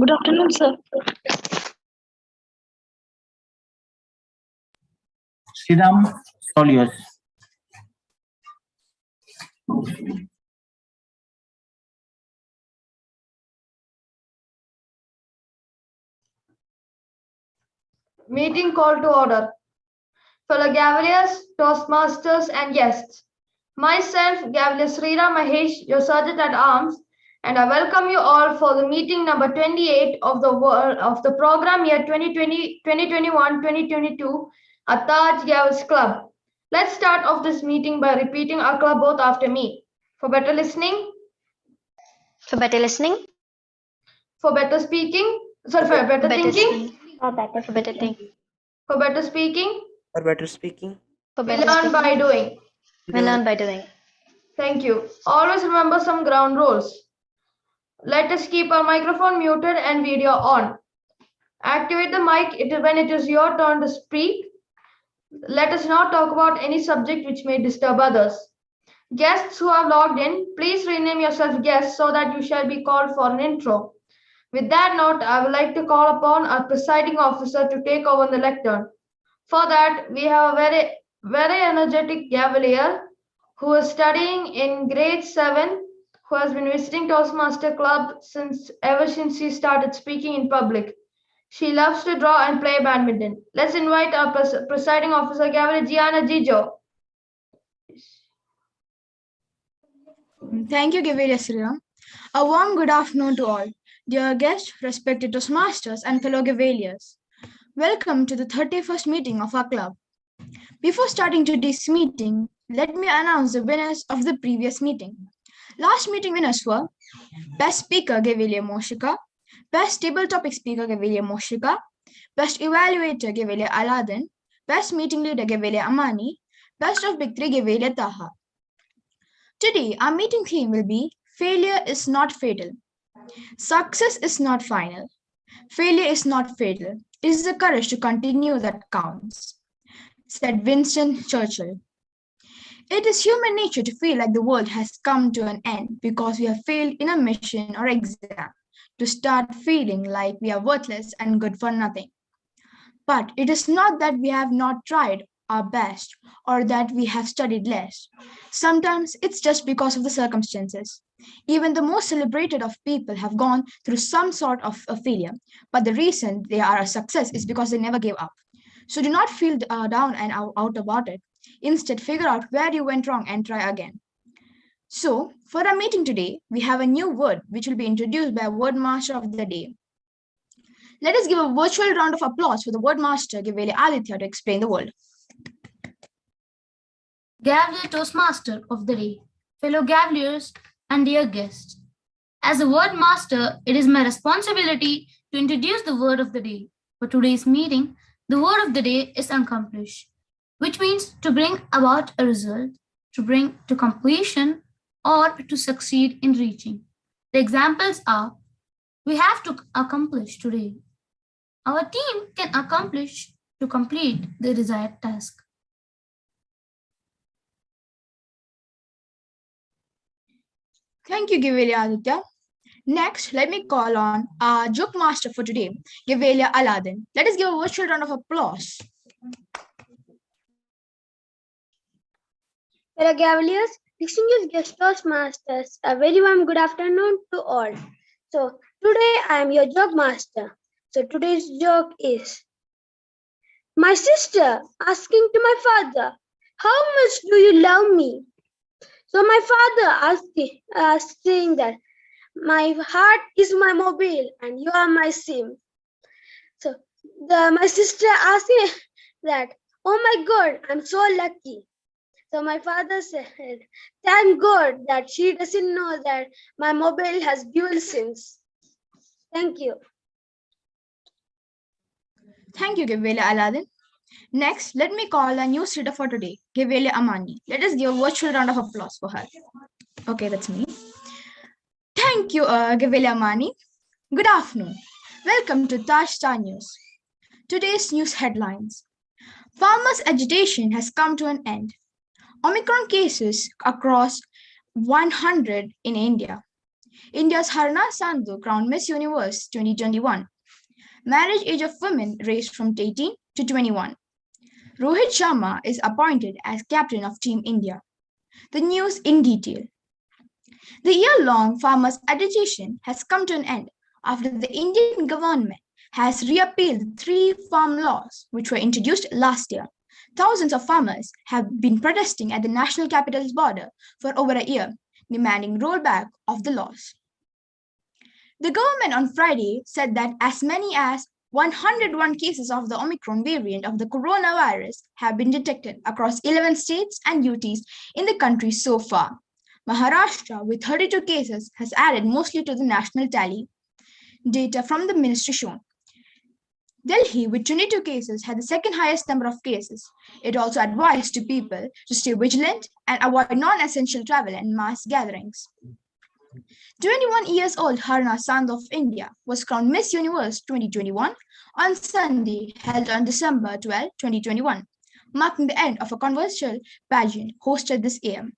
Good afternoon, sir. Sriram Solios. Meeting call to order. Fellow Gavaliers, Toastmasters, and guests. Myself, Gavalier Sriram Mahesh, your Sergeant at Arms, and I welcome you all for the meeting number 28 of the program year 2021-2022 at Taj Gavs Club. Let's start off this meeting by repeating our club oath after me. For better listening. For better listening. For better speaking. Sorry, for better thinking. For better thinking. For better speaking. For better speaking. We learn by doing. We learn by doing. Thank you. Always remember some ground rules. Let us keep our microphone muted and video on. Activate the mic when it is your turn to speak. Let us not talk about any subject which may disturb others. Guests who have logged in, please rename yourself guests so that you shall be called for an intro. With that note, I would like to call upon our presiding officer to take over the lectern. For that, we have a very energetic Gavalier who is studying in grade 7, who has been visiting Toastmaster Club ever since she started speaking in public. She loves to draw and play badminton. Let's invite our presiding officer, Gavalier Gianna Gijo. Thank you, Gavalier Sriram. A warm good afternoon to all. Dear guests, respected Toastmasters and fellow Gavaliers. Welcome to the 31st meeting of our club. Before starting today's meeting, let me announce the winners of the previous meeting. Last meeting winners were Best Speaker Gavalier Moshika, Best Table Topic Speaker Gavalier Moshika, Best Evaluator Gavalier Aladdin, Best Meeting Leader Gavalier Amani, Best of Big Three Gavalier Taha. Today, our meeting theme will be Failure is not fatal. Success is not final. Failure is not fatal. It is the courage to continue that counts, said Winston Churchill. It is human nature to feel like the world has come to an end because we have failed in a mission or exam, to start feeling like we are worthless and good for nothing. But it is not that we have not tried our best or that we have studied less. Sometimes it's just because of the circumstances. Even the most celebrated of people have gone through some sort of a failure, but the reason they are a success is because they never gave up. So do not feel down and out about it. Instead, figure out where you went wrong and try again. So, for our meeting today, we have a new word which will be introduced by a word master of the day. Let us give a virtual round of applause for the word master, Gavalier Aditya, to explain the word. Gavalier Toastmaster of the day, fellow Gavaliers and dear guests. As a word master, it is my responsibility to introduce the word of the day. For today's meeting, the word of the day is accomplish, which means to bring about a result, to bring to completion, or to succeed in reaching. The examples are, we have to accomplish today. Our team can accomplish to complete the desired task. Thank you, Gavalier Aditya. Next, let me call on our joke master for today, Gavalier Aladdin. Let us give a virtual round of applause. Hello, Gavaliers, distinguished guest Toastmasters, a very warm good afternoon to all. So, today I am your joke master. So, today's joke is, my sister asking to my father, how much do you love me? So, my father asked saying that, my heart is my mobile and you are my SIM. So, my sister asking that, oh my God, I'm so lucky. So my father said, thank God that she doesn't know that my mobile has dual SIMs. Thank you. Thank you, Gavalier Aladdin. Next, let me call a news reader for today, Gavalier Amani. Let us give a virtual round of applause for her. Okay, that's me. Thank you, Gavalier Amani. Good afternoon. Welcome to Taj Star News. Today's news headlines. Farmers' agitation has come to an end. Omicron cases across 100 in India. India's Harna Sandhu crowned Miss Universe 2021. Marriage age of women raised from 18 to 21. Rohit Sharma is appointed as captain of Team India. The news in detail. The year-long farmers' agitation has come to an end after the Indian government has repealed 3 farm laws which were introduced last year. Thousands of farmers have been protesting at the national capital's border for over a year, demanding rollback of the laws. The government on Friday said that as many as 101 cases of the Omicron variant of the coronavirus have been detected across 11 states and UTs in the country so far. Maharashtra, with 32 cases, has added mostly to the national tally. Data from the ministry shown. Delhi, with 22 cases, had the second highest number of cases. It also advised to people to stay vigilant and avoid non-essential travel and mass gatherings. 21 years old Harna Sandhu of India was crowned Miss Universe 2021 on Sunday, held on December 12, 2021, marking the end of a controversial pageant hosted this year.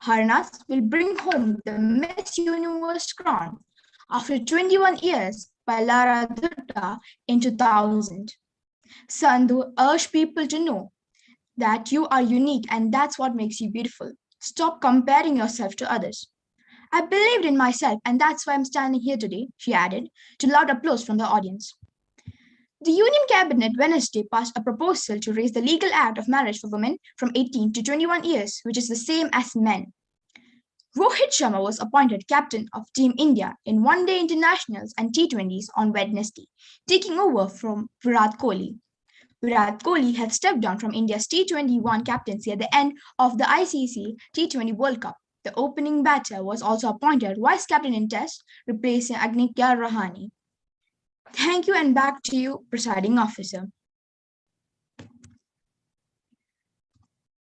Harnas will bring home the Miss Universe crown after 21 years by Lara Dutta in 2000. Sandhu urged people to know that you are unique and that's what makes you beautiful. Stop comparing yourself to others. I believed in myself and that's why I'm standing here today, she added, to loud applause from the audience. The Union Cabinet Wednesday passed a proposal to raise the legal age of marriage for women from 18 to 21 years, which is the same as men. Rohit Sharma was appointed captain of Team India in one-day internationals and T20s on Wednesday, taking over from Virat Kohli. Virat Kohli had stepped down from India's T21 captaincy at the end of the ICC T20 World Cup. The opening batter was also appointed vice captain in Test, replacing Agnikya Rahane. Thank you, and back to you, presiding officer.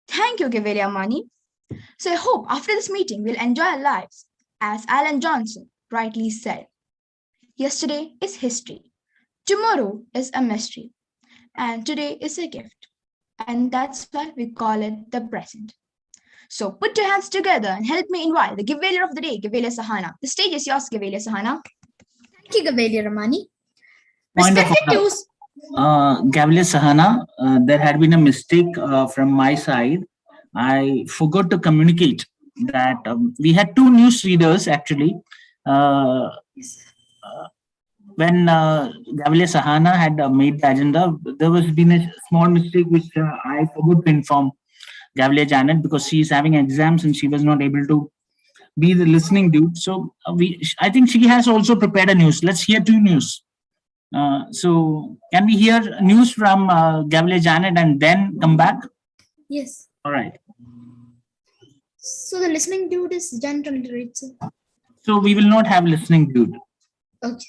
Thank you, Gaviria Mani. So I hope after this meeting we'll enjoy our lives. As Alan Johnson rightly said, yesterday is history, tomorrow is a mystery, and today is a gift. And that's why we call it the present. So put your hands together and help me invite the Giveaway of the day, Gavilia Sahana. The stage is yours, Gavilia Sahana. Thank you, Gavilia Ramani. Point of Respected order. Toast. Gavilia Sahana, there had been a mistake from my side. I forgot to communicate that we had 2 news readers actually. When Gavilia Sahana had made the agenda, there was been a small mistake which I forgot to inform Gavilia Janet because she is having exams and she was not able to be the listening dude. So I think she has also prepared a news. Let's hear 2 news. So can we hear news from Gavilia Janet and then come back? Yes. All right. So the listening dude is Janet only, right? Sir? So we will not have listening dude. Okay.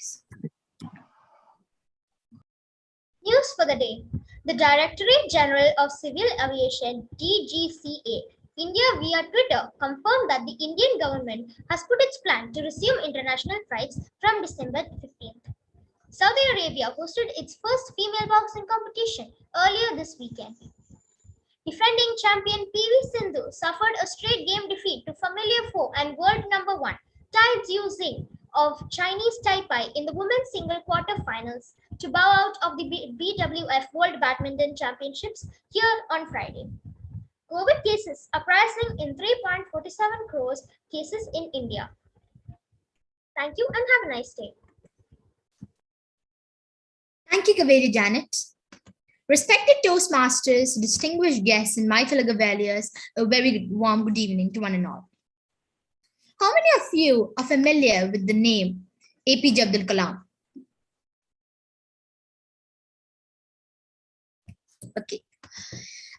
News for the day. The Directorate General of Civil Aviation, DGCA, India via Twitter confirmed that the Indian government has put its plan to resume international flights from December 15th. Saudi Arabia hosted its first female boxing competition earlier this weekend. Defending champion PV Sindhu suffered a straight game defeat to familiar foe and world number 1, Tai Tzu of Chinese Taipei in the women's single quarterfinals to bow out of the BWF World Badminton Championships here on Friday. COVID cases are rising in 3.47 crores cases in India. Thank you and have a nice day. Thank you, Gaviria Janet. Respected Toastmasters, distinguished guests, and my fellow Gavaliers, a very warm good evening to one and all. How many of you are familiar with the name APJ Abdul Kalam? Okay.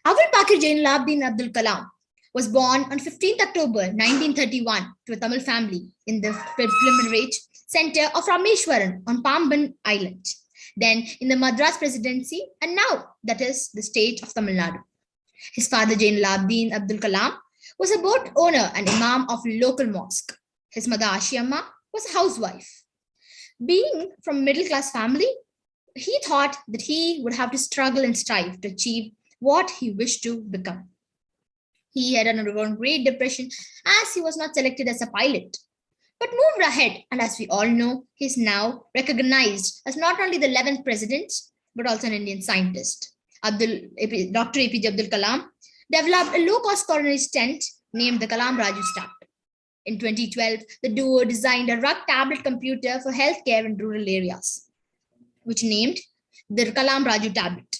Abul Pakir Jainulabdin Abdul Kalam was born on 15th October 1931 to a Tamil family in the Pilgrimage Center of Rameshwaram on Pamban Island, then in the Madras Presidency, and now that is the state of Tamil Nadu. His father Jainulabdin Abdul Kalam was a boat owner and imam of a local mosque. His mother Ashiamma was a housewife. Being from a middle-class family, he thought that he would have to struggle and strive to achieve what he wished to become. He had undergone great depression as he was not selected as a pilot. but moved ahead. And as we all know, he is now recognized as not only the 11th president, but also an Indian scientist. Dr. APJ Abdul Kalam developed a low-cost coronary stent named the Kalam Raju startup. In 2012, the duo designed a rugged tablet computer for healthcare in rural areas, which named the Kalam Raju tablet.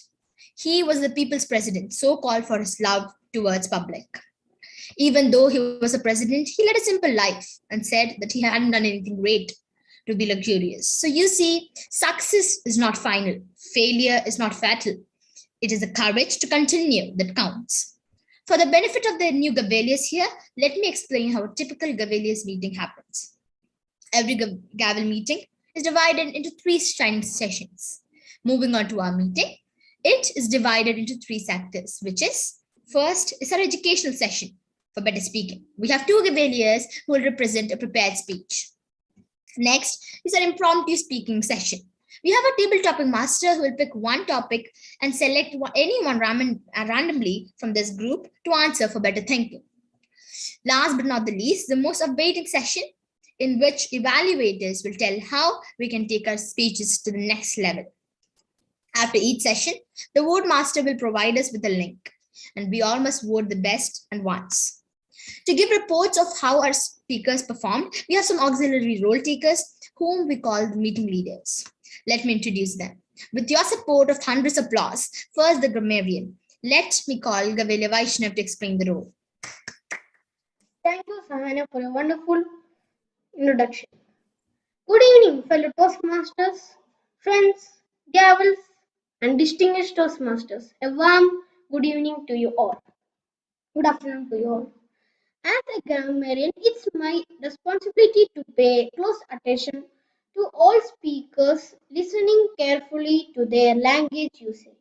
He was the people's president, so called for his love towards public. Even though he was a president, he led a simple life and said that he hadn't done anything great to be luxurious. So you see, success is not final. Failure is not fatal. It is the courage to continue that counts. For the benefit of the new Gaveliers here, let me explain how a typical Gaveliers meeting happens. Every Gavel meeting is divided into 3 training sessions. Moving on to our meeting, it is divided into 3 sectors, which is first is our educational session for better speaking. We have 2 Gaveliers who will represent a prepared speech. Next is our impromptu speaking session. We have a table topic master who will pick one topic and select anyone randomly from this group to answer for better thinking. Last but not the least, the most awaiting session in which evaluators will tell how we can take our speeches to the next level. After each session, the vote master will provide us with a link, and we all must vote the best and once. To give reports of how our speakers performed, we have some auxiliary role takers whom we call the meeting leaders. Let me introduce them. With your support of hundreds of applause, first the grammarian. Let me call Gavelia Vaishnav to explain the role. Thank you, Sahana, for a wonderful introduction. Good evening, fellow Toastmasters, friends, gavels, and distinguished Toastmasters. A warm good evening to you all. Good afternoon to you all. As a grammarian, it's my responsibility to pay close attention to all speakers, listening carefully to their language usage.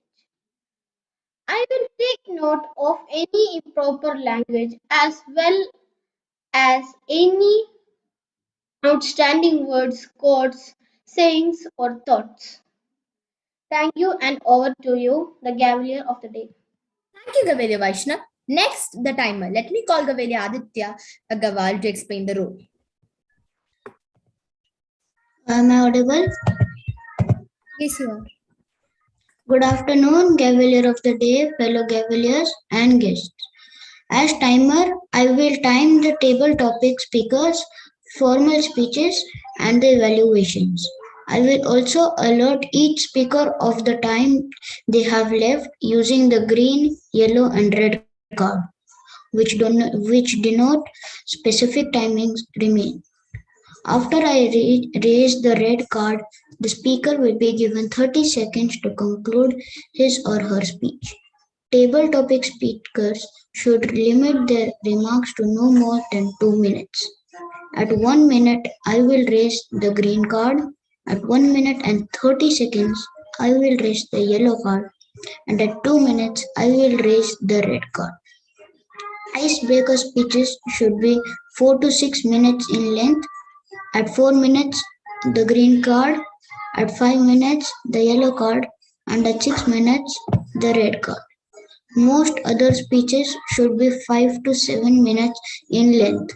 I will take note of any improper language as well as any outstanding words, quotes, sayings, or thoughts. Thank you, and over to you, the Gavalier of the day. Thank you, Gavelia Vaishnav. Next, the timer. Let me call Gavelia Aditya Agarwal to explain the role. Am I audible? Yes, you are. Good afternoon, Gavalier of the day, fellow Gavaliers and guests. As timer, I will time the table topic speakers, formal speeches, and the evaluations. I will also alert each speaker of the time they have left using the green, yellow, and red card, which denote specific timings remain. After I raise the red card, the speaker will be given 30 seconds to conclude his or her speech. Table topic speakers should limit their remarks to no more than 2 minutes. At 1 minute, I will raise the green card. At 1 minute and 30 seconds, I will raise the yellow card. And at 2 minutes, I will raise the red card. Icebreaker speeches should be 4 to 6 minutes in length. At 4 minutes, the green card. At 5 minutes, the yellow card. And at 6 minutes, the red card. Most other speeches should be 5 to 7 minutes in length.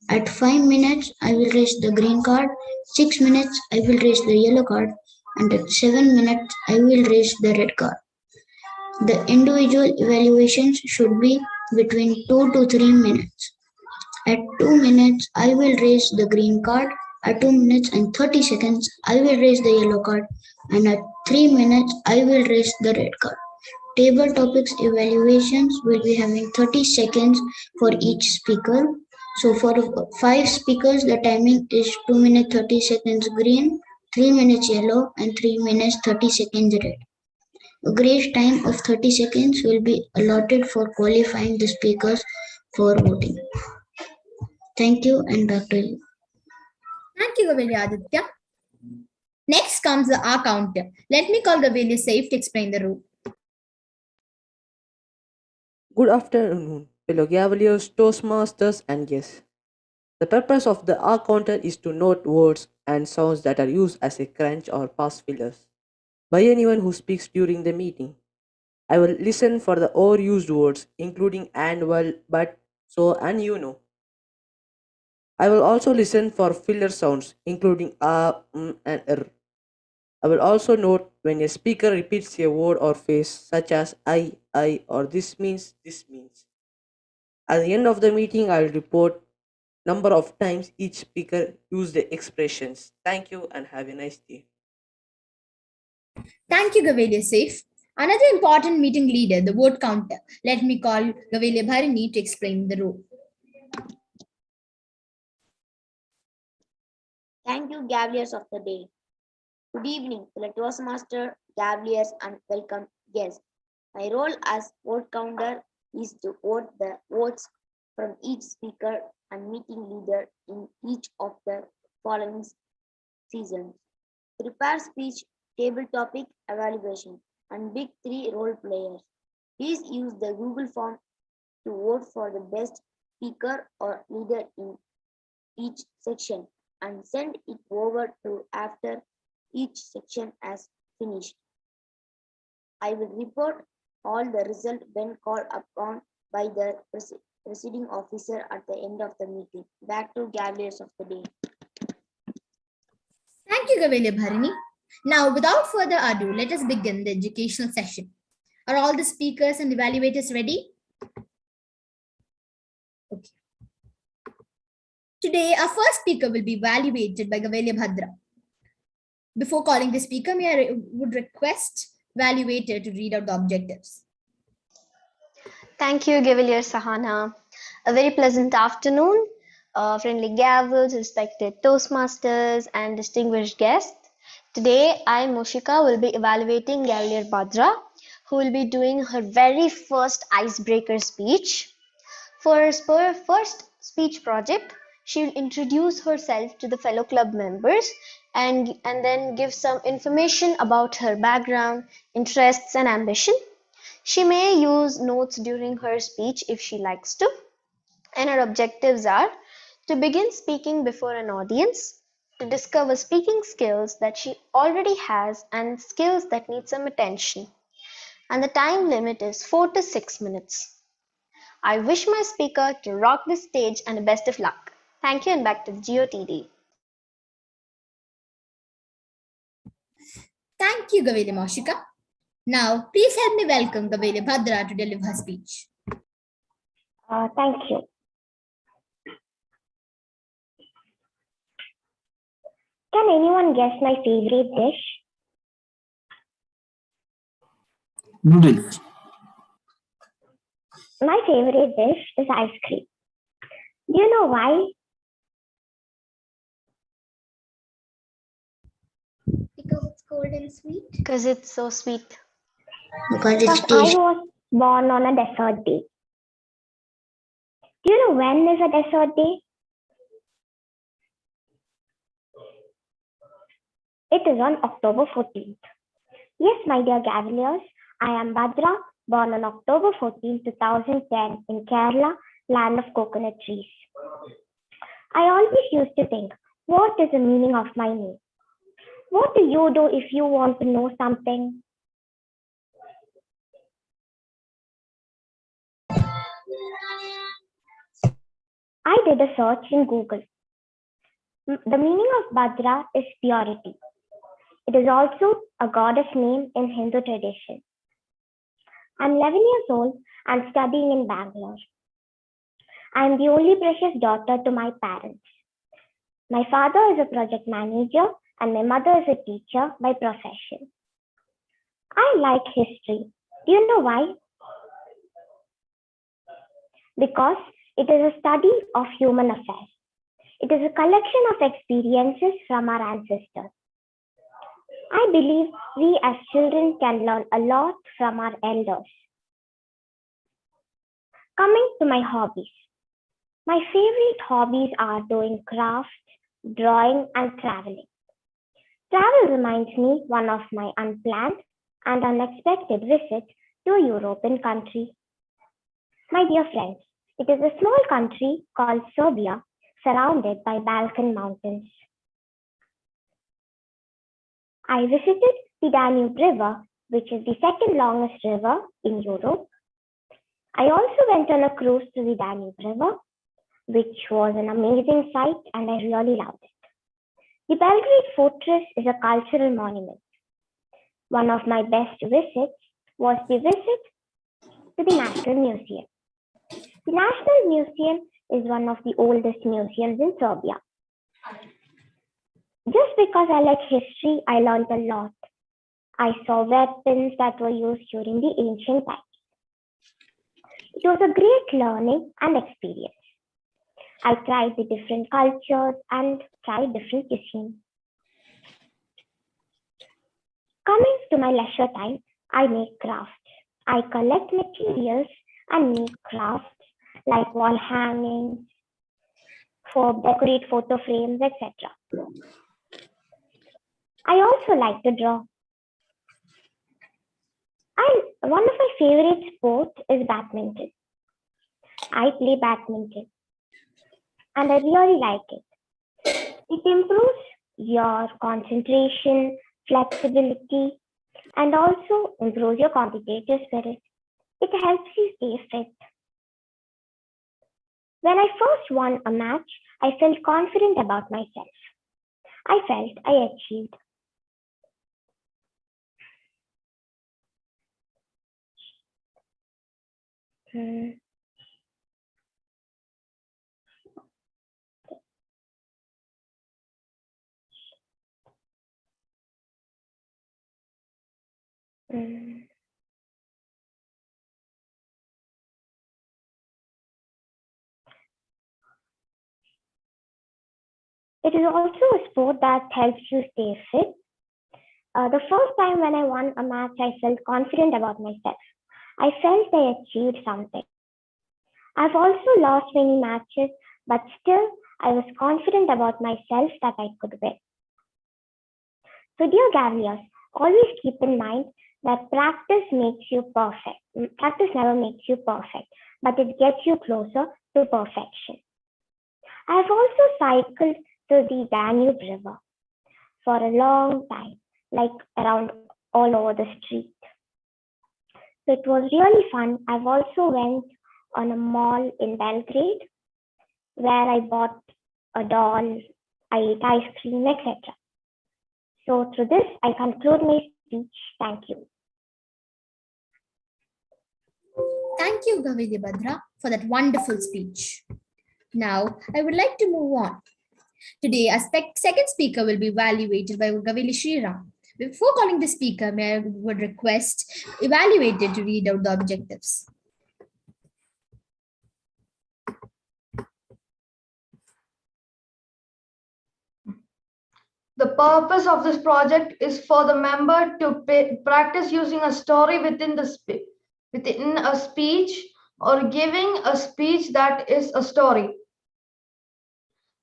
At 5 minutes, I will raise the green card. 6 minutes, I will raise the yellow card. And at 7 minutes, I will raise the red card. The individual evaluations should be between 2 to 3 minutes. At 2 minutes, I will raise the green card. At 2 minutes and 30 seconds, I will raise the yellow card. And at 3 minutes, I will raise the red card. Table topics evaluations will be having 30 seconds for each speaker. So for 5 speakers, the timing is 2 minutes 30 seconds green, 3 minutes yellow, and 3 minutes 30 seconds red. A grace time of 30 seconds will be allotted for qualifying the speakers for voting. Thank you, and back to you. Thank you, Gavelia Aditya. Next comes the R counter. Let me call Gavelia Safe to explain the rule. Good afternoon, fellow Gavaliers, Toastmasters, and guests. The purpose of the R counter is to note words and sounds that are used as a crunch or pass fillers by anyone who speaks during the meeting. I will listen for the overused words, including and, well, but, so, and you know. I will also listen for filler sounds, including and r. I will also note when a speaker repeats a word or phrase such as I, or this means, this means. At the end of the meeting, I will report number of times each speaker used the expressions. Thank you and have a nice day. Thank you, Gavelia Saif. Another important meeting leader, the vote counter. Let me call Gavelia Bharini to explain the role. Thank you, Gaveliers of the day. Good evening, fellow Toastmaster, Gaveliers, and welcome guests. My role as vote counter is to vote the votes from each speaker and meeting leader in each of the following seasons. Prepare speech, table topic, evaluation, and big three role players. Please use the Google form to vote for the best speaker or leader in each section and send it over to after each section has finished. I will report all the results when called upon by the presiding officer at the end of the meeting. Back to Gaveliers of the day. Thank you, Gavelia Bharini. Now, without further ado, let us begin the educational session. Are all the speakers and evaluators ready? Okay. Today, our first speaker will be evaluated by Gavelia Bhadra. Before calling the speaker, I would request evaluator to read out the objectives. Thank you, Gavelier Sahana. A very pleasant afternoon, friendly gavels, respected Toastmasters, and distinguished guests. Today, I, Moshika, will be evaluating Gavelier Bhadra, who will be doing her very first icebreaker speech. For her first speech project, she will introduce herself to the fellow club members and then give some information about her background, interests, and ambition. She may use notes during her speech if she likes to, and her objectives are to begin speaking before an audience, to discover speaking skills that she already has and skills that need some attention. And the time limit is 4 to 6 minutes. I wish my speaker to rock the stage and the best of luck. Thank you and back to the GOTD. Thank you, Gavelia Moshika. Now, please help me welcome Gavelia Bhadra to deliver her speech. Thank you. Can anyone guess my favorite dish? Noodles. My favorite dish is ice cream. Do you know why? Because it's cold and sweet. Because it's so sweet. Because it's Because I tasty. was born on a desert day. Do you know when is a desert day? It is on October 14th. Yes, my dear Gaveliers, I am Bhadra, born on October 14, 2010 in Kerala, land of coconut trees. I always used to think, what is the meaning of my name? What do you do if you want to know something? I did a search in Google. The meaning of Bhadra is purity. It is also a goddess name in Hindu tradition. I'm 11 years old and studying in Bangalore. I am the only precious daughter to my parents. My father is a project manager and my mother is a teacher by profession. I like history. Do you know why? Because it is a study of human affairs. It is a collection of experiences from our ancestors. I believe we as children can learn a lot from our elders. Coming to my hobbies. My favorite hobbies are doing crafts, drawing, and traveling. Travel reminds me one of my unplanned and unexpected visit to a European country. My dear friends, it is a small country called Serbia, surrounded by Balkan mountains. I visited the Danube River, which is the second longest river in Europe. I also went on a cruise to the Danube River. which was an amazing sight and I really loved it. The Belgrade Fortress is a cultural monument. One of my best visits was the visit to the National Museum. The National Museum is one of the oldest museums in Serbia. Just because I like history, I learned a lot. I saw weapons that were used during the ancient times. It was a great learning and experience. I tried the different cultures and tried different cuisine. Coming to my leisure time, I make crafts. I collect materials and make crafts like wall hangings, for decorate photo frames, etc. I also like to draw. One of my favorite sports is badminton. I play badminton and I really like it. It improves your concentration, flexibility, and also improves your competitive spirit. It helps you stay fit. When I first won a match, I felt confident about myself. I felt I achieved. It is also a sport that helps you stay fit. The first time when I won a match, I felt confident about myself. I felt I achieved something. I've also lost many matches, but still I was confident about myself that I could win. So dear Gavliers, always keep in mind that practice makes you perfect. Practice never makes you perfect, but it gets you closer to perfection. I've also cycled through the Danube River for a long time, like around all over the street. So it was really fun. I've also went on a mall in Belgrade where I bought a doll, I ate ice cream, etc. So through this, I conclude my speech. Thank you. Thank you, Gavilya Badra, for that wonderful speech. Now, I would like to move on. Today, our second speaker will be evaluated by Gavilya Sriram. Before calling the speaker, I would request evaluated to read out the objectives. The purpose of this project is for the member to practice using a story within a speech or giving a speech that is a story.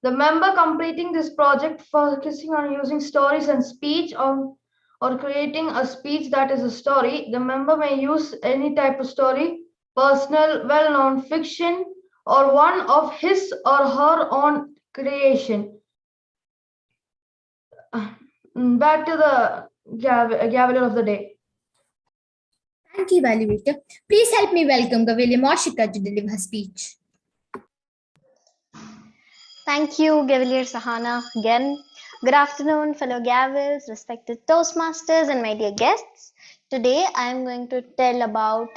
The member completing this project focusing on using stories and speech or creating a speech that is a story. The member may use any type of story, personal, well-known fiction, or one of his or her own creation. Back to the Gavilar of the day. Thank you, evaluator. Please help me welcome Gavilya Moshika to deliver her speech. Thank you, Gavilier Sahana, again. Good afternoon, fellow Gavils, respected Toastmasters, and my dear guests. Today, I am going to tell about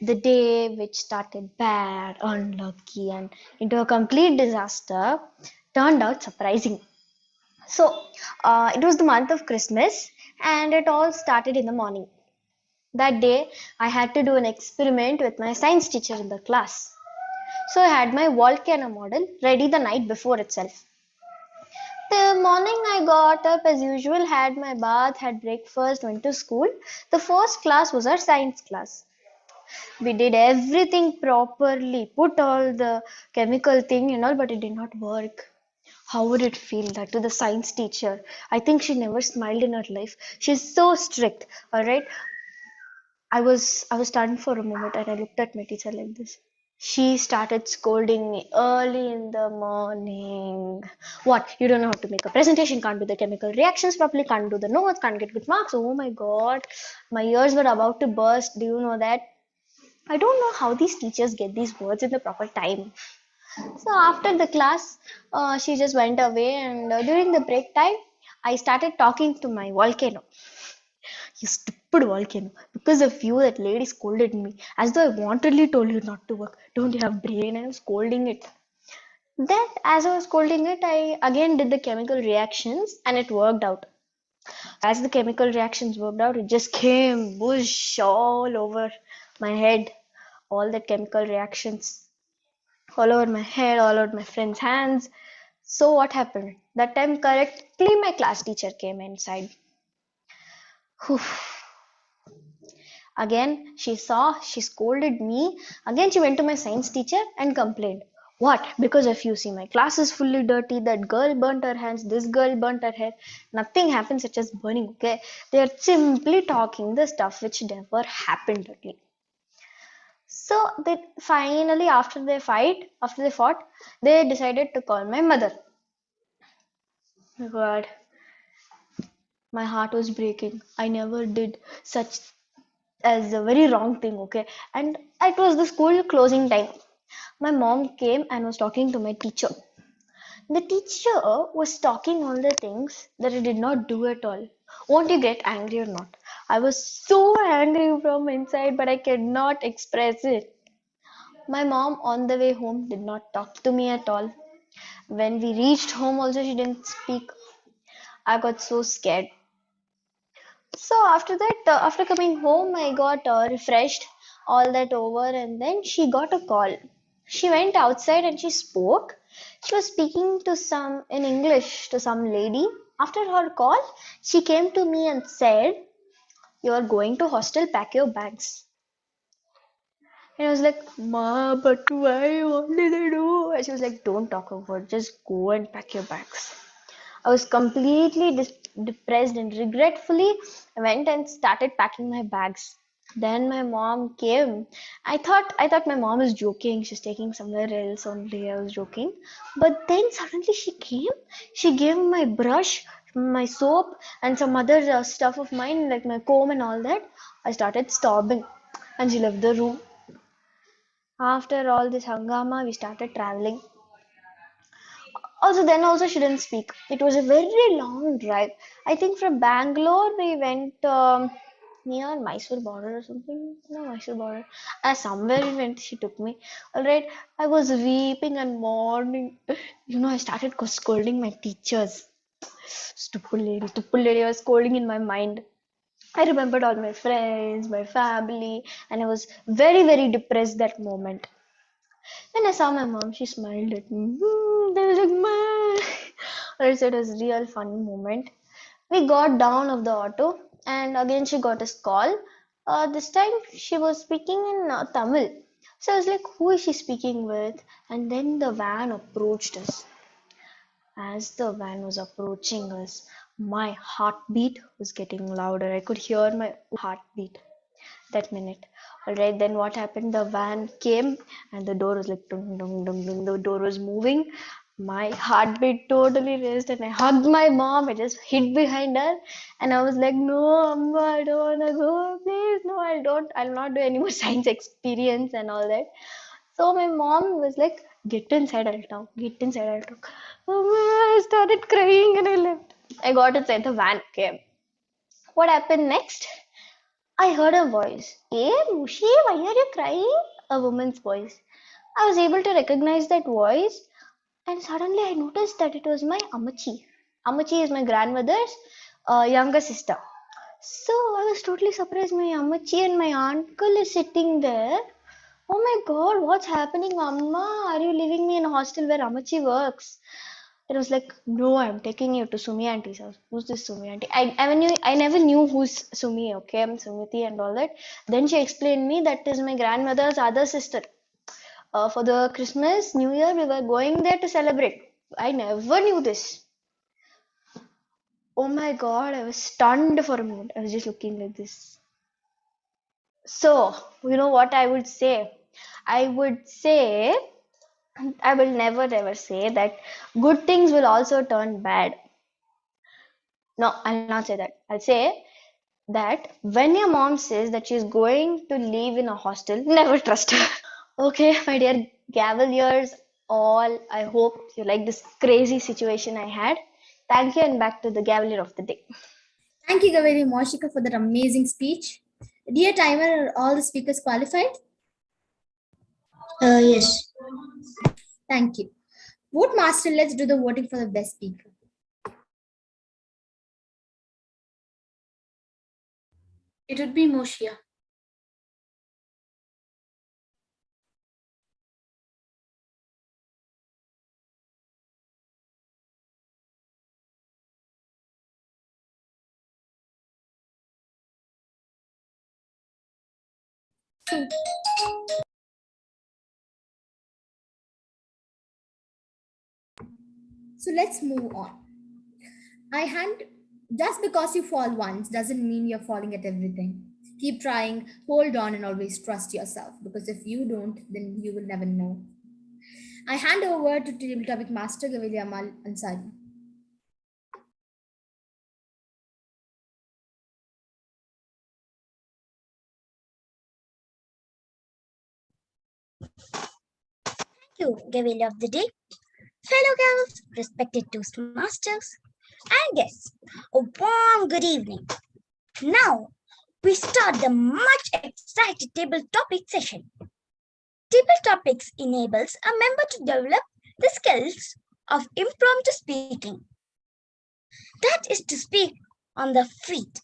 the day which started bad, unlucky, and into a complete disaster, turned out surprising. So, it was the month of Christmas, and it all started in the morning. That day, I had to do an experiment with my science teacher in the class. So I had my volcano model ready the night before itself. The morning I got up as usual, had my bath, had breakfast, went to school. The first class was our science class. We did everything properly, put all the chemical thing and all, but it did not work. How would it feel that to the science teacher? I think she never smiled in her life. She's so strict, all right? I was stunned for a moment and I looked at my teacher like this. She started scolding me early in the morning. What? You don't know how to make a presentation, can't do the chemical reactions properly, can't do the notes, can't get good marks. Oh my God. My ears were about to burst. Do you know that? I don't know how these teachers get these words in the proper time. So after the class, she just went away, and during the break time, I started talking to my volcano. You stupid volcano! Because of you, that lady scolded me as though I wantedly told you not to work. Don't you have brain? I was scolding it. Then, as I was scolding it, I again did the chemical reactions, and it worked out. As the chemical reactions worked out, it just came whoosh all over my head. All the chemical reactions all over my head, all over my friends' hands. So what happened? That time correctly my class teacher came inside. Whew. Again, she saw, she scolded me. Again, she went to my science teacher and complained. What? Because of you, see, my class is fully dirty. That girl burnt her hands. This girl burnt her hair. Nothing happened such as burning, okay? They are simply talking the stuff which never happened really. So they finally, after they fought, they decided to call my mother. God, my heart was breaking. I never did such as a very wrong thing, okay? And it was the school closing time. My mom came and was talking to my teacher. The teacher was talking all the things that I did not do at all. Won't you get angry or not? I was so angry from inside, but I could not express it. My mom on the way home did not talk to me at all. When we reached home also she didn't speak. I got so scared. So after that, after coming home, I got refreshed, all that over, and then she got a call. She went outside and she spoke. She was speaking to some in English to some lady. After her call, she came to me and said, "You are going to hostel, pack your bags." And I was like, "Ma, but why? What did I do?" And she was like, "Don't talk over it. Just go and pack your bags." I was completely depressed and regretfully I went and started packing my bags. Then my mom came. I thought my mom was joking. She's taking somewhere else only. I was joking. But then suddenly she came. She gave me my brush, my soap, and some other stuff of mine like my comb and all that. I started sobbing, and she left the room. After all this hangama, we started traveling. Also she didn't speak. It was a very long drive. I think from Bangalore we went near Mysore border or something. No, Mysore border. Somewhere we went. She took me. All right. I was weeping and mourning. I started scolding my teachers. Stupid lady. I was scolding in my mind. I remembered all my friends, my family, and I was very, very depressed that moment. When I saw my mom, she smiled at me. They was like, "Ma." It was a real funny moment. We got down of the auto, and again she got a call. This time she was speaking in Tamil. So I was like, "Who is she speaking with?" And then the van approached us. As the van was approaching us, my heartbeat was getting louder. I could hear my heartbeat that minute. All right, then what happened? The van came and the door was like dung, dung, dung, dung. The door was moving. My heartbeat totally raised and I hugged my mom. I just hid behind her and I was like, "No, Amma, I don't wanna go. Please, no, I'll not do any more science experience and all that." So my mom was like, "Get inside, I'll talk. Get inside, I'll talk." I started crying and I left. I got inside the van. Okay. What happened next? I heard a voice. "Hey, Mushi, why are you crying?" A woman's voice. I was able to recognize that voice, and suddenly I noticed that it was my Amachi. Amachi is my grandmother's younger sister. So I was totally surprised. My Amachi and my uncle is sitting there. "Oh my god, what's happening, Amma? Are you leaving me in a hostel where Amachi works?" It was like, "No, I'm taking you to Sumi auntie's house." "Who's this Sumi auntie?" I never knew who's Sumi, okay, I'm Sumiti and all that. Then she explained me that is my grandmother's other sister. For the Christmas, New Year, we were going there to celebrate. I never knew this. Oh my god, I was stunned for a moment. I was just looking like this. So, you know what I would say? I would say, I will never ever say that good things will also turn bad. No, I'll not say that. I'll say that when your mom says that she's going to live in a hostel, never trust her. Okay, my dear Gavaliers, all. I hope you like this crazy situation I had. Thank you, and back to the Gavalier of the day. Thank you, Gaveri Moshika, for that amazing speech. Dear timer, are all the speakers qualified? Yes. Thank you. Vote master, let's do the voting for the best speaker. It would be Moshia. So let's move on. Just because you fall once doesn't mean you're falling at everything. Keep trying, hold on, and always trust yourself, because if you don't, then you will never know. I hand over to table topic master Gavili Amal Ansari. Thank you, Gavili of the day. Fellow gals, respected Toastmasters, and guests, a warm good evening. Now, we start the much excited table topic session. Table topics enables a member to develop the skills of impromptu speaking. That is to speak on the feet.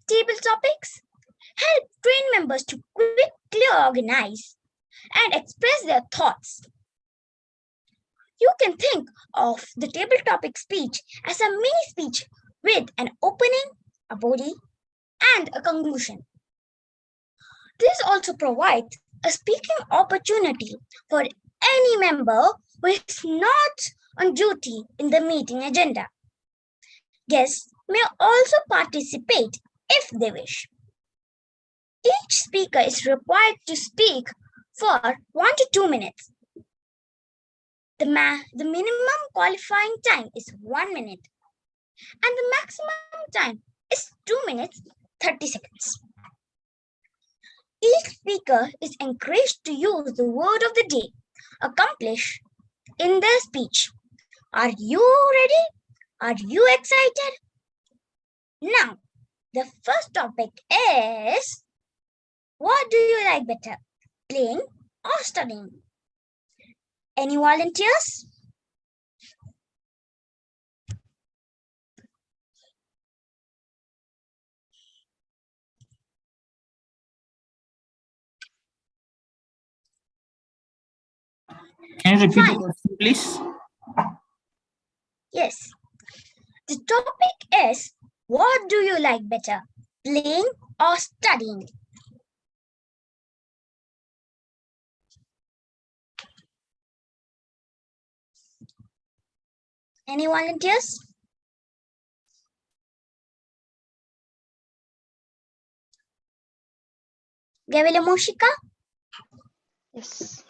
Table topics help train members to quickly organize and express their thoughts. You can think of the table topic speech as a mini speech with an opening, a body, and a conclusion. This also provides a speaking opportunity for any member who is not on duty in the meeting agenda. Guests may also participate if they wish. Each speaker is required to speak for 1 to 2 minutes. The minimum qualifying time is 1 minute, and the maximum time is 2 minutes 30 seconds. Each speaker is encouraged to use the word of the day, accomplish, in their speech. Are you ready? Are you excited? Now, the first topic is, what do you like better, playing or studying? Any volunteers? Can you repeat the Fine. question, please? Yes. The topic is, what do you like better, playing or studying? Any volunteers? Gavila Moshika? Yes.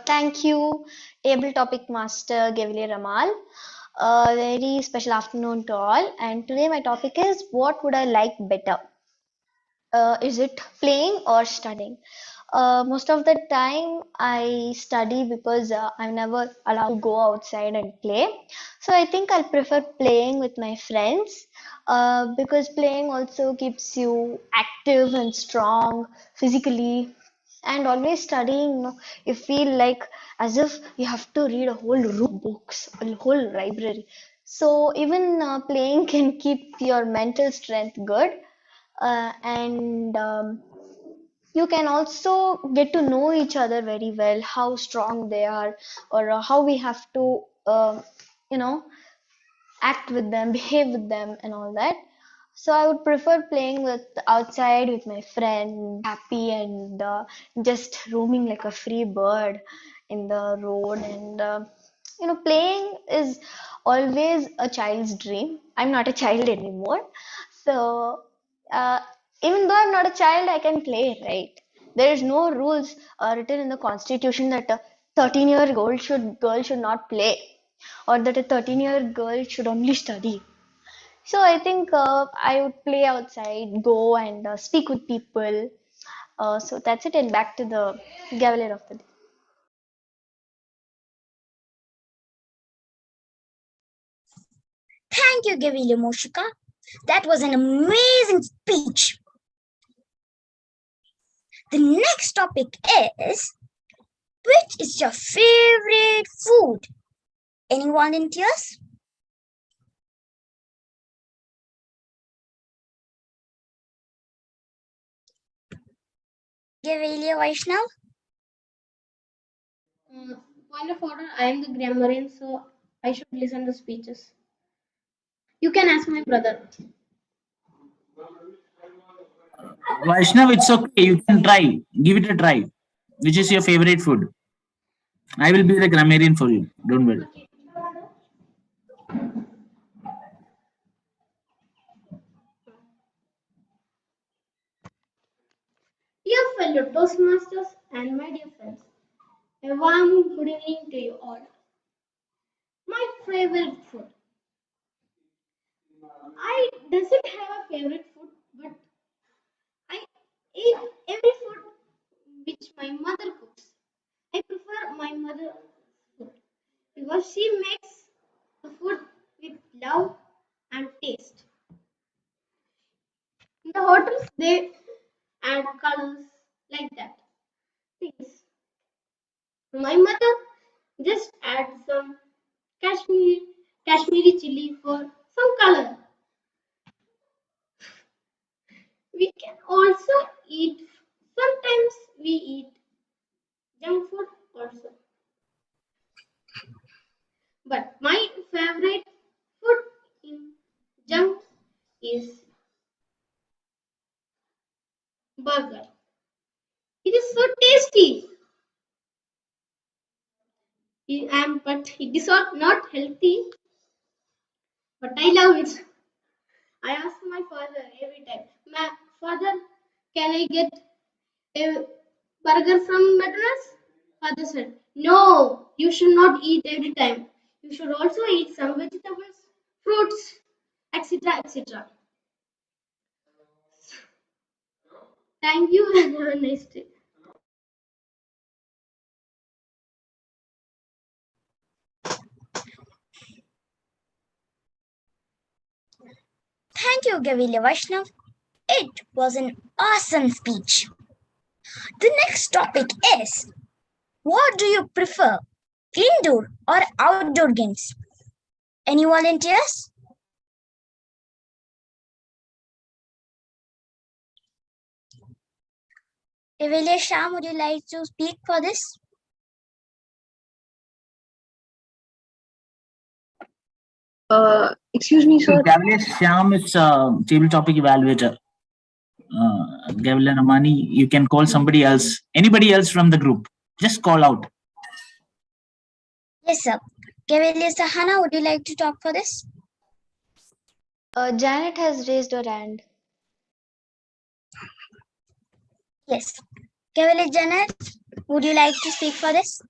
Thank you, Table Topic Master Gavalier Ramal. A very special afternoon to all. And today my topic is, what would I like better? Is it playing or studying? Most of the time I study because I'm never allowed to go outside and play. So I think I'll prefer playing with my friends because playing also keeps you active and strong physically. And always studying, you feel like as if you have to read a whole room of books, a whole library. So even playing can keep your mental strength good, and you can also get to know each other very well, how strong they are, or how we have to you know act with them, behave with them, and all that. So I would prefer playing with outside with my friend, happy, and just roaming like a free bird in the road. And playing is always a child's dream. I'm not a child anymore, so uh, even though I'm not a child, I can play, right? There is no rules written in the constitution that a 13-year-old girl should not play, or that a 13-year girl should only study. So I think I would play outside, go and speak with people. So that's it, and back to the Gavalier of the day. Thank you, Gavilia Moshika. That was an amazing speech. The next topic is, which is your favorite food? Any volunteers? Gavilia Vaishnav? Point of order, I am the grammarian, so I should listen to speeches. You can ask my brother. Vaishnav, it's okay. You can try. Give it a try. Which is your favorite food? I will be the grammarian for you. Don't worry. Dear fellow Toastmasters and my dear friends, a warm good evening to you all. My favorite food. I doesn't have a favorite food, but I eat every food which my mother cooks. I prefer my mother's food because she makes the food with love and taste. In the hotels, they add colors like that. Things. My mother just add some Kashmiri chili for some color. We can also eat. Sometimes we eat junk food also. But my favorite food in junk is burger. It is so tasty. But it is not healthy. But I love it. I ask my father every time, "My father, can I get a burger from McDonald's?" Father said, "No, you should not eat every time. You should also eat some vegetables, fruits, etc. etc." Thank you and have a nice day. Thank you, Gavilia Vaishnav. It was an awesome speech. The next topic is, what do you prefer, indoor or outdoor games? Any volunteers? Gavilia Sham, would you like to speak for this? Excuse me, sir. Gavlesh Shyam is table topic evaluator. Gavlesh Ramani, you can call somebody else, anybody else from the group. Just call out. Yes, sir. Gavilia Sahana, would you like to talk for this? Janet has raised her hand. Yes. Gavilia Janet, would you like to speak for this?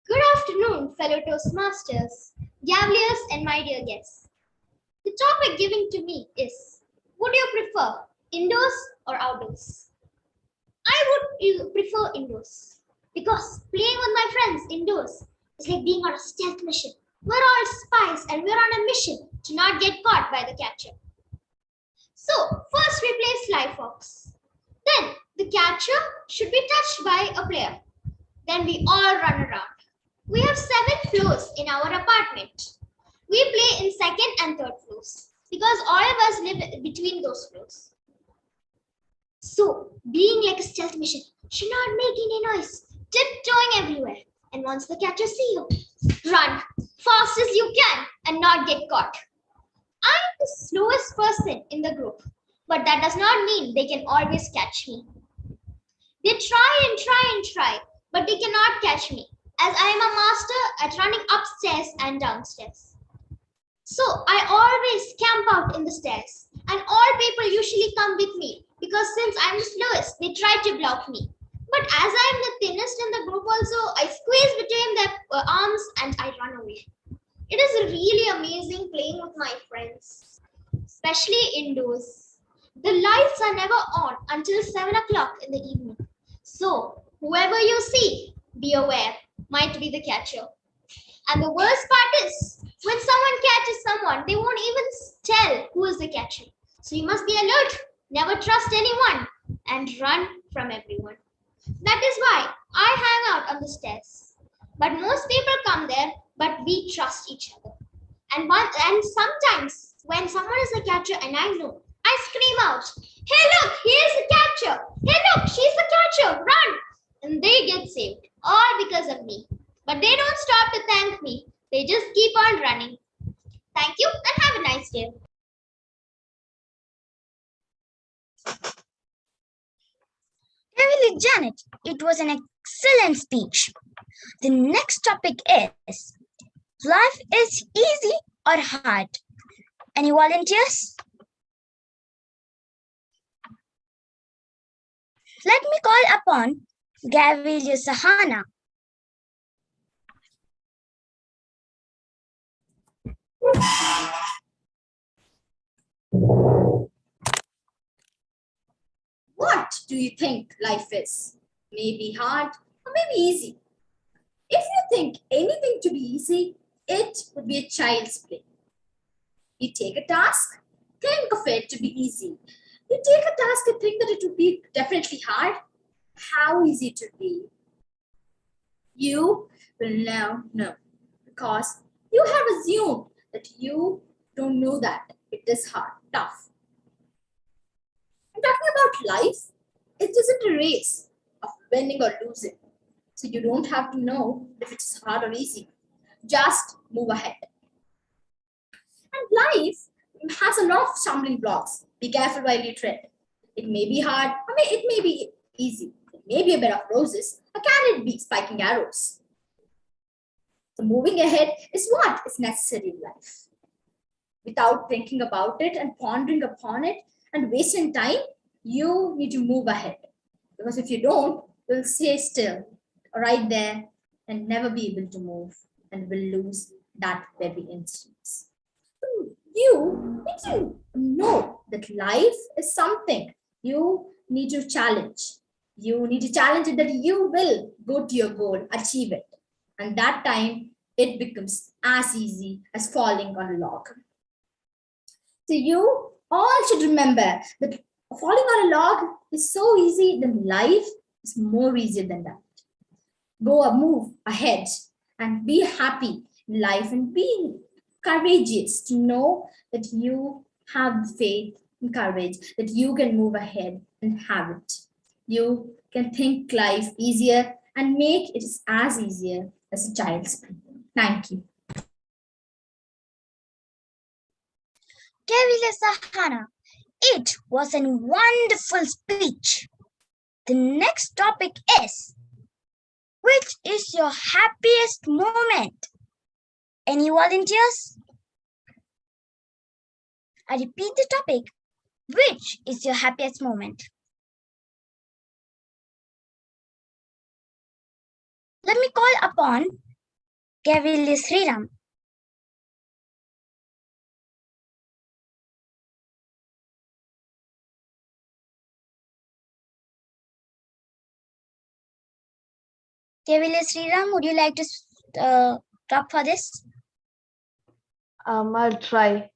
Good afternoon, fellow Toastmasters, Gavliers, and my dear guests. The topic given to me is, would you prefer indoors or outdoors? I would prefer indoors because playing with my friends indoors is like being on a stealth mission. We're all spies and we're on a mission to not get caught by the catcher. So, first we play Sly Fox. Then the catcher should be touched by a player. Then we all run around. We have 7 floors in our apartment. We play in second and third floors because all of us live between those floors. So, being like a stealth mission should not make any noise, tiptoeing everywhere. And once the catcher sees you, run fast as you can and not get caught. I'm the slowest person in the group, but that does not mean they can always catch me. They try and try and try, but they cannot catch me, as I am a master at running upstairs and downstairs. So I always camp out in the stairs, and all people usually come with me because since I'm the slowest, they try to block me. But as I'm the thinnest in the group also, I squeeze between their arms and I run away. It is really amazing playing with my friends, especially indoors. The lights are never on until 7 o'clock in the evening. So, whoever you see, be aware. might be the catcher. And the worst part is, when someone catches someone, they won't even tell who is the catcher. So you must be alert, never trust anyone, and run from everyone. That is why I hang out on the stairs. But most people come there, but we trust each other. And sometimes when someone is the catcher and I know, I scream out, "Hey, look, here's the catcher! Hey, look, she's the catcher! Run!" And they get saved, all because of me. But they don't stop to thank me. They just keep on running. Thank you and have a nice day. Really, Janet, it was an excellent speech. The next topic is life is easy or hard? Any volunteers? Let me call upon Gavilia Sahana. What do you think life is? Maybe hard or maybe easy. If you think anything to be easy, it would be a child's play. You take a task, think of it to be easy. You take a task and think that it would be definitely hard. How easy it would be? You will now know because you have assumed that you don't know that it is hard, tough. I'm talking about life. It isn't a race of winning or losing. So you don't have to know if it's hard or easy. Just move ahead. And life has a lot of stumbling blocks. Be careful while you tread. It may be hard, it may be easy. It may be a bed of roses, or can it be spiking arrows? So moving ahead is what is necessary in life. Without thinking about it and pondering upon it and wasting time, you need to move ahead. Because if you don't, you'll stay still right there and never be able to move and will lose that very instance. You need to know that life is something you need to challenge. You need to challenge it that you will go to your goal, achieve it. And that time it becomes as easy as falling on a log. So you all should remember that falling on a log is so easy, then life is more easier than that. Move ahead and be happy in life and be courageous to know that you have faith and courage, that you can move ahead and have it. You can think life easier and make it as easier as a child's play. Thank you. Gavilia Sahana, it was a wonderful speech. The next topic is, which is your happiest moment? Any volunteers? I repeat the topic. Which is your happiest moment? Let me call upon Gavilia Sriram. Gavilia Sriram, would you like to talk for this? I'll try.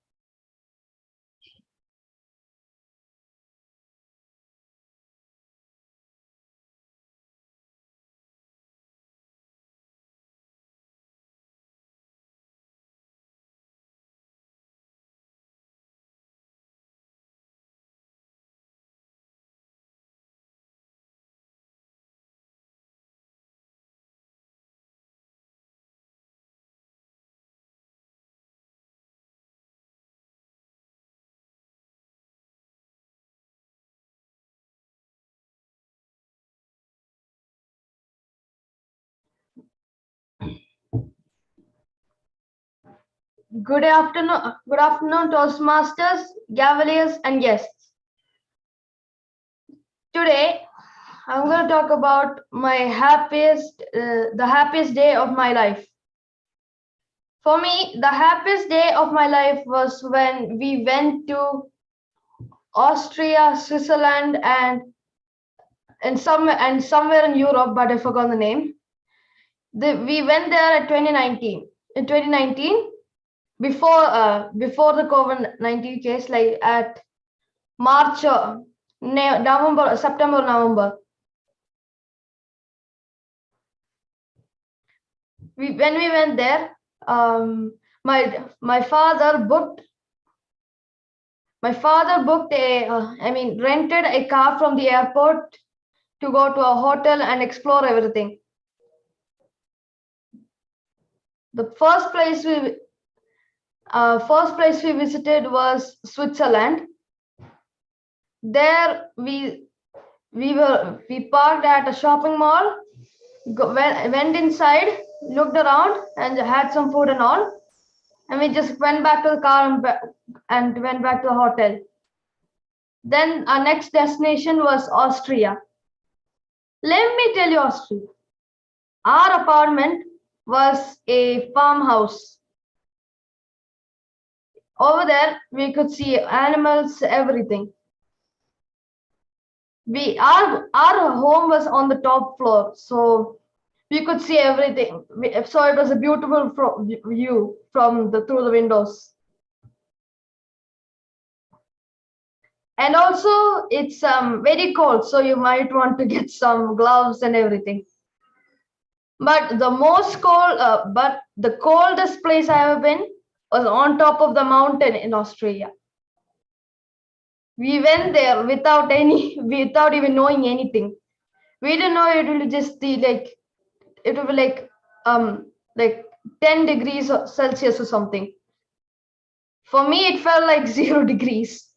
Good afternoon, Toastmasters, Cavaliers, and guests. Today, I'm going to talk about the happiest day of my life. For me, the happiest day of my life was when we went to Austria, Switzerland, and somewhere in Europe, but I forgot the name. We went there at 2019. In 2019, before the COVID-19 case, like at March, November, September, November. When we went there, my father booked rented a car from the airport to go to a hotel and explore everything. The first place we visited was Switzerland. There we parked at a shopping mall, went inside, looked around, and had some food and all. And we just went back to the car and went back to the hotel. Then our next destination was Austria. Let me tell you, Austria. Our apartment was a farmhouse. Over there, we could see animals, everything. Our home was on the top floor, so we could see everything. So it was a beautiful view through the windows. And also, it's very cold, so you might want to get some gloves and everything. But the coldest place I ever been was on top of the mountain in Australia. We went there without even knowing anything. We didn't know it will just be like, it will be like 10 degrees Celsius or something. For me, it felt like 0 degrees.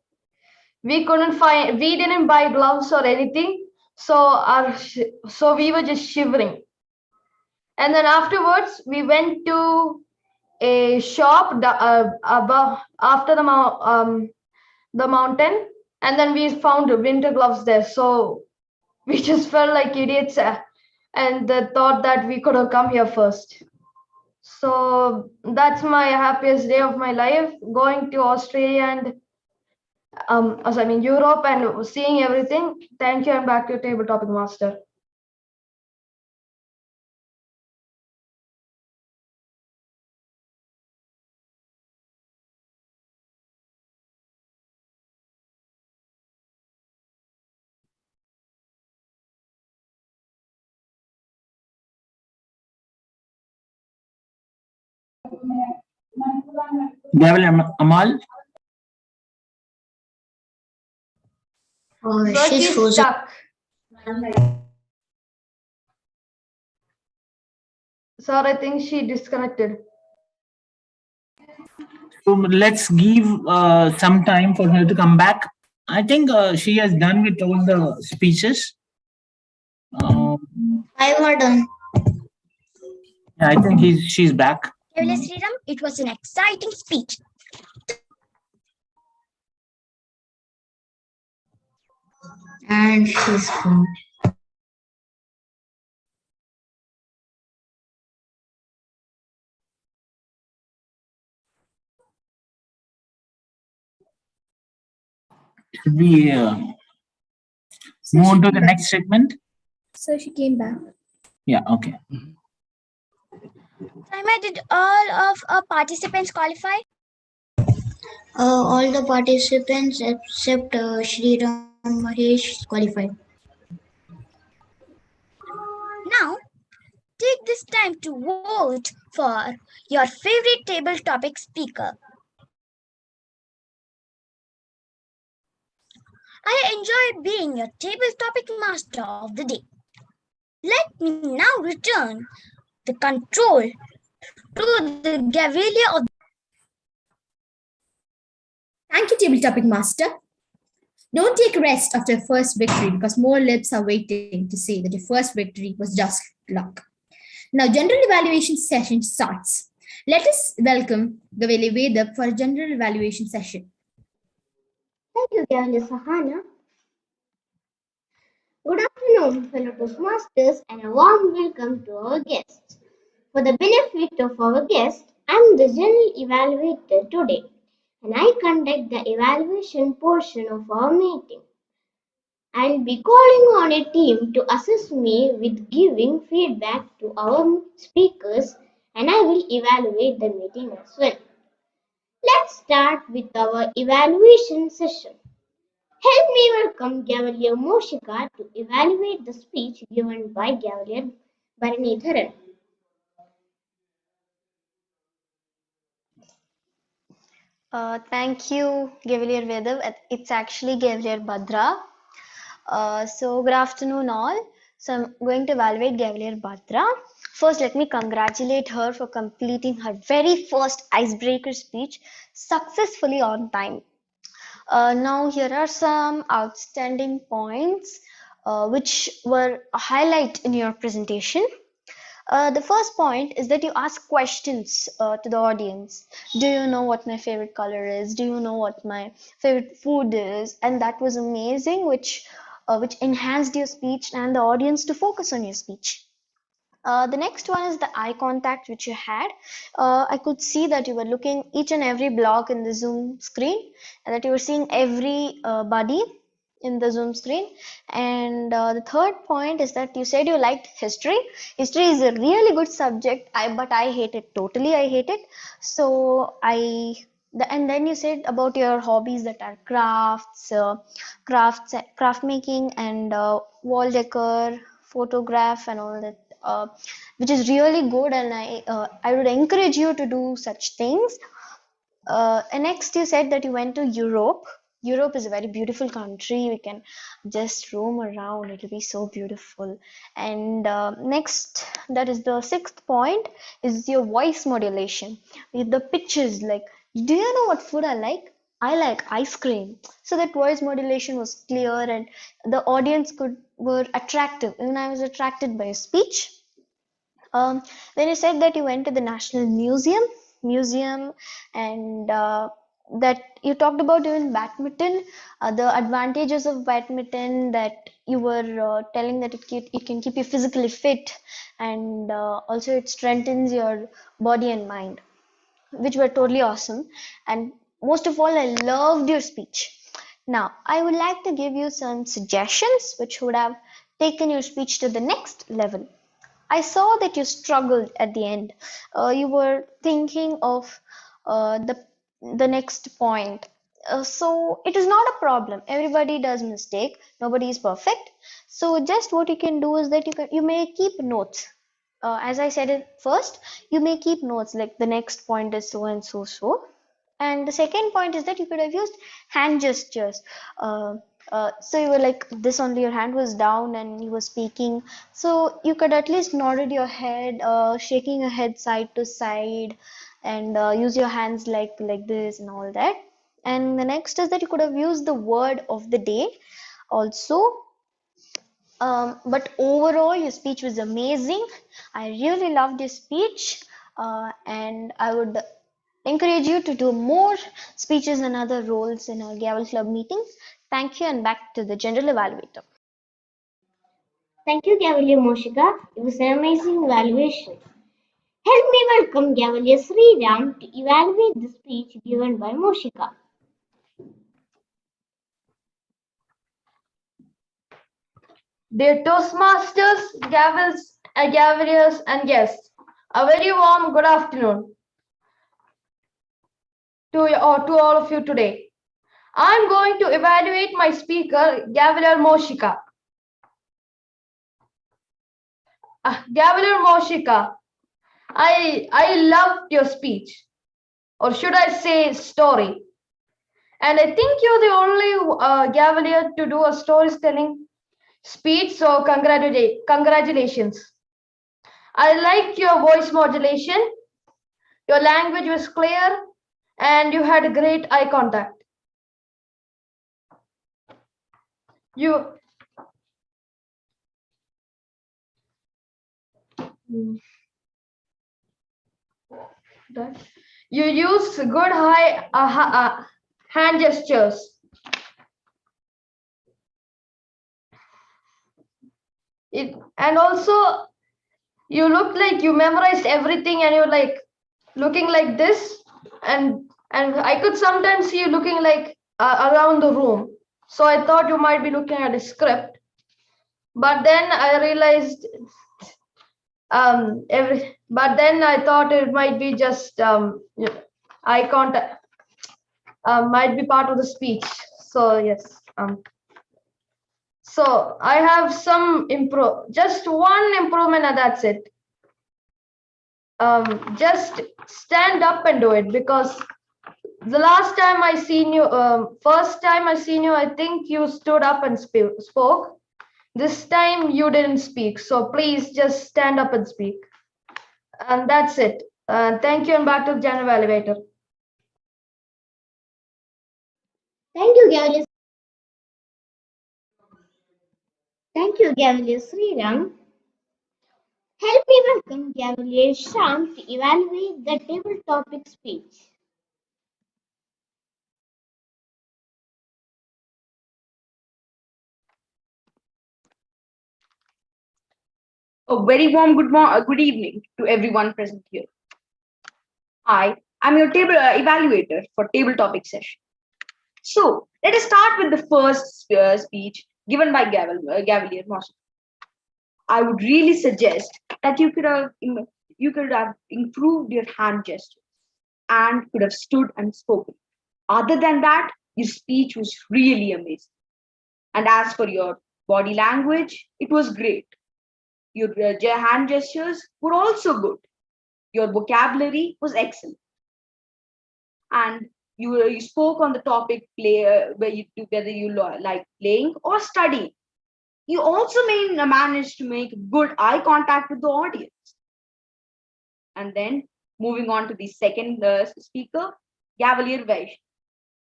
We didn't buy gloves or anything, so we were just shivering. And then afterwards, we went to a shop above after the mountain, and then we found winter gloves there. So we just felt like idiots, and the thought that we could have come here first. So that's my happiest day of my life, going to Australia and Europe and seeing everything. Thank you, and back to your table topic master. Gavel Amal. Oh, So she's she's frozen. stuck. Sir, I think she disconnected. So let's give some time for her to come back. I think she has done with all the speeches. I were done. I think she's back. Sriram, it was an exciting speech. And she's gone. Should we move on to the next segment? So she came back. Yeah, okay. Taima, did all of our participants qualify? All the participants except Sriram Mahesh qualified. Now, take this time to vote for your favorite table topic speaker. I enjoyed being your table topic master of the day. Let me now return the control to the Gavalia of. Thank you, table topic master. Don't take rest after your first victory because more lips are waiting to say that your first victory was just luck. Now, general evaluation session starts. Let us welcome Gaveli Vedap for a general evaluation session. Thank you, Gavali Sahana. Good afternoon, fellow Toastmasters, and a warm welcome to our guests. For the benefit of our guests, I am the general evaluator today, and I conduct the evaluation portion of our meeting. I'll be calling on a team to assist me with giving feedback to our speakers, and I will evaluate the meeting as well. Let's start with our evaluation session. Help me welcome Cavalier Moshika to evaluate the speech given by Cavalier Bharanidharan. Thank you, Gavalier Vedav. It's actually Gavalier Bhadra. Good afternoon, all. So, I'm going to evaluate Gavalier Bhadra. First, let me congratulate her for completing her very first icebreaker speech successfully on time. Now, here are some outstanding points which were a highlight in your presentation. The first point is that you ask questions to the audience. Do you know what my favorite color is? Do you know what my favorite food is? And that was amazing, which enhanced your speech and the audience to focus on your speech. The next one is the eye contact which you had. I could see that you were looking each and every block in the Zoom screen, and that you were seeing every body in the Zoom screen. And the third point is that you said you liked history. History is a really good subject, but I hate it totally. I hate it. And then you said about your hobbies that are craft making, and wall decor, photograph, and all that, which is really good. And I would encourage you to do such things. And next, you said that you went to Europe. Europe is a very beautiful country. We can just roam around. It'll be so beautiful. And next, that is the sixth point, is your voice modulation. With the pitches, like, do you know what food I like? I like ice cream. So that voice modulation was clear, and the audience were attractive. Even I was attracted by your speech. Then you said that you went to the National Museum, and that you talked about even badminton, the advantages of badminton, that you were telling that it can keep you physically fit, and also it strengthens your body and mind, which were totally awesome. And most of all, I loved your speech. Now, I would like to give you some suggestions which would have taken your speech to the next level. I saw that you struggled at the end. You were thinking of the next point. So it is not a problem. Everybody does mistake. Nobody is perfect. So just what you can do is that you may keep notes. As I said it first, you may keep notes, like the next point is so and so so. And the second point is that you could have used hand gestures. So you were like this only, your hand was down and you were speaking. So you could at least nodded your head, shaking your head side to side, and use your hands like this and all that. And the next is that you could have used the word of the day also. But overall, your speech was amazing. I really loved your speech, and I would encourage you to do more speeches and other roles in our Gavel Club meetings. Thank you, and back to the general evaluator. Thank you, Cavalier Moshika. It was an amazing evaluation. Help me welcome Cavalier Sriram to evaluate the speech given by Moshika. Dear Toastmasters, Gavaliers, and guests, a very warm good afternoon to all of you today. I'm going to evaluate my speaker, Gavalier Moshika. Gavalier Moshika, I loved your speech, or should I say story. And I think you're the only Gavalier to do a storytelling speech, so congratulations. I liked your voice modulation, your language was clear, and you had great eye contact. You used good hand gestures. And also you looked like you memorized everything, and you're like looking like this, and I could sometimes see you looking like around the room. So I thought you might be looking at a script, but then I realized but then I thought it might be just eye contact, might be part of the speech. So yes, so I have some just one improvement, and that's it. Just stand up and do it, because the last time I seen you, first time I seen you, I think you stood up and spoke. This time you didn't speak, so please just stand up and speak. And that's it. Thank you, and back to the general elevator. Thank you, Gavalier. Thank you, Gavalier Sriram. Help me welcome Gavalier Sham to evaluate the table topic speech. A very warm good evening to everyone present here. I am your table evaluator for table topic session. So let us start with the first speech given by Gavalier Moss. I would really suggest that you could have improved your hand gesture and could have stood and spoken. Other than that, your speech was really amazing. And as for your body language, it was great. Your hand gestures were also good. Your vocabulary was excellent. And you spoke on the topic whether you like playing or studying. You also managed to make good eye contact with the audience. And then moving on to the second speaker, Gavalier Vaish.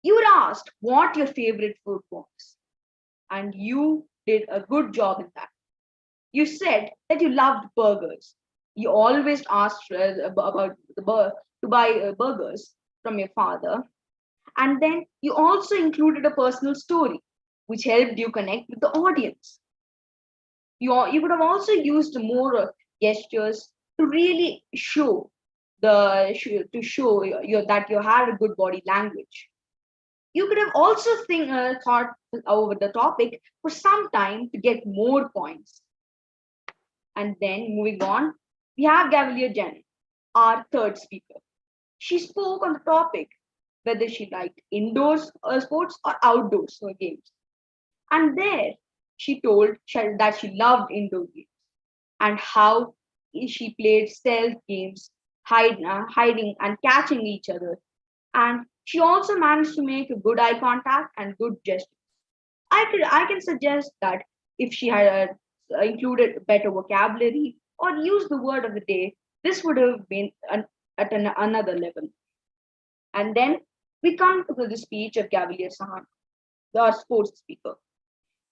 You were asked what your favorite food was, and you did a good job in that. You said that you loved burgers. You always asked about to buy burgers from your father, and then you also included a personal story, which helped you connect with the audience. You could have also used more gestures to really show that you had a good body language. You could have also thought over the topic for some time to get more points. And then moving on, we have Gavalier Janet, our third speaker. She spoke on the topic whether she liked indoors sports or outdoors games. And there she told that she loved indoor games and how she played stealth games, hiding and catching each other. And she also managed to make a good eye contact and good gestures. I can suggest that if she had included better vocabulary or used the word of the day, this would have been another level. And then we come to the speech of Gavalier Sahan, our sports speaker.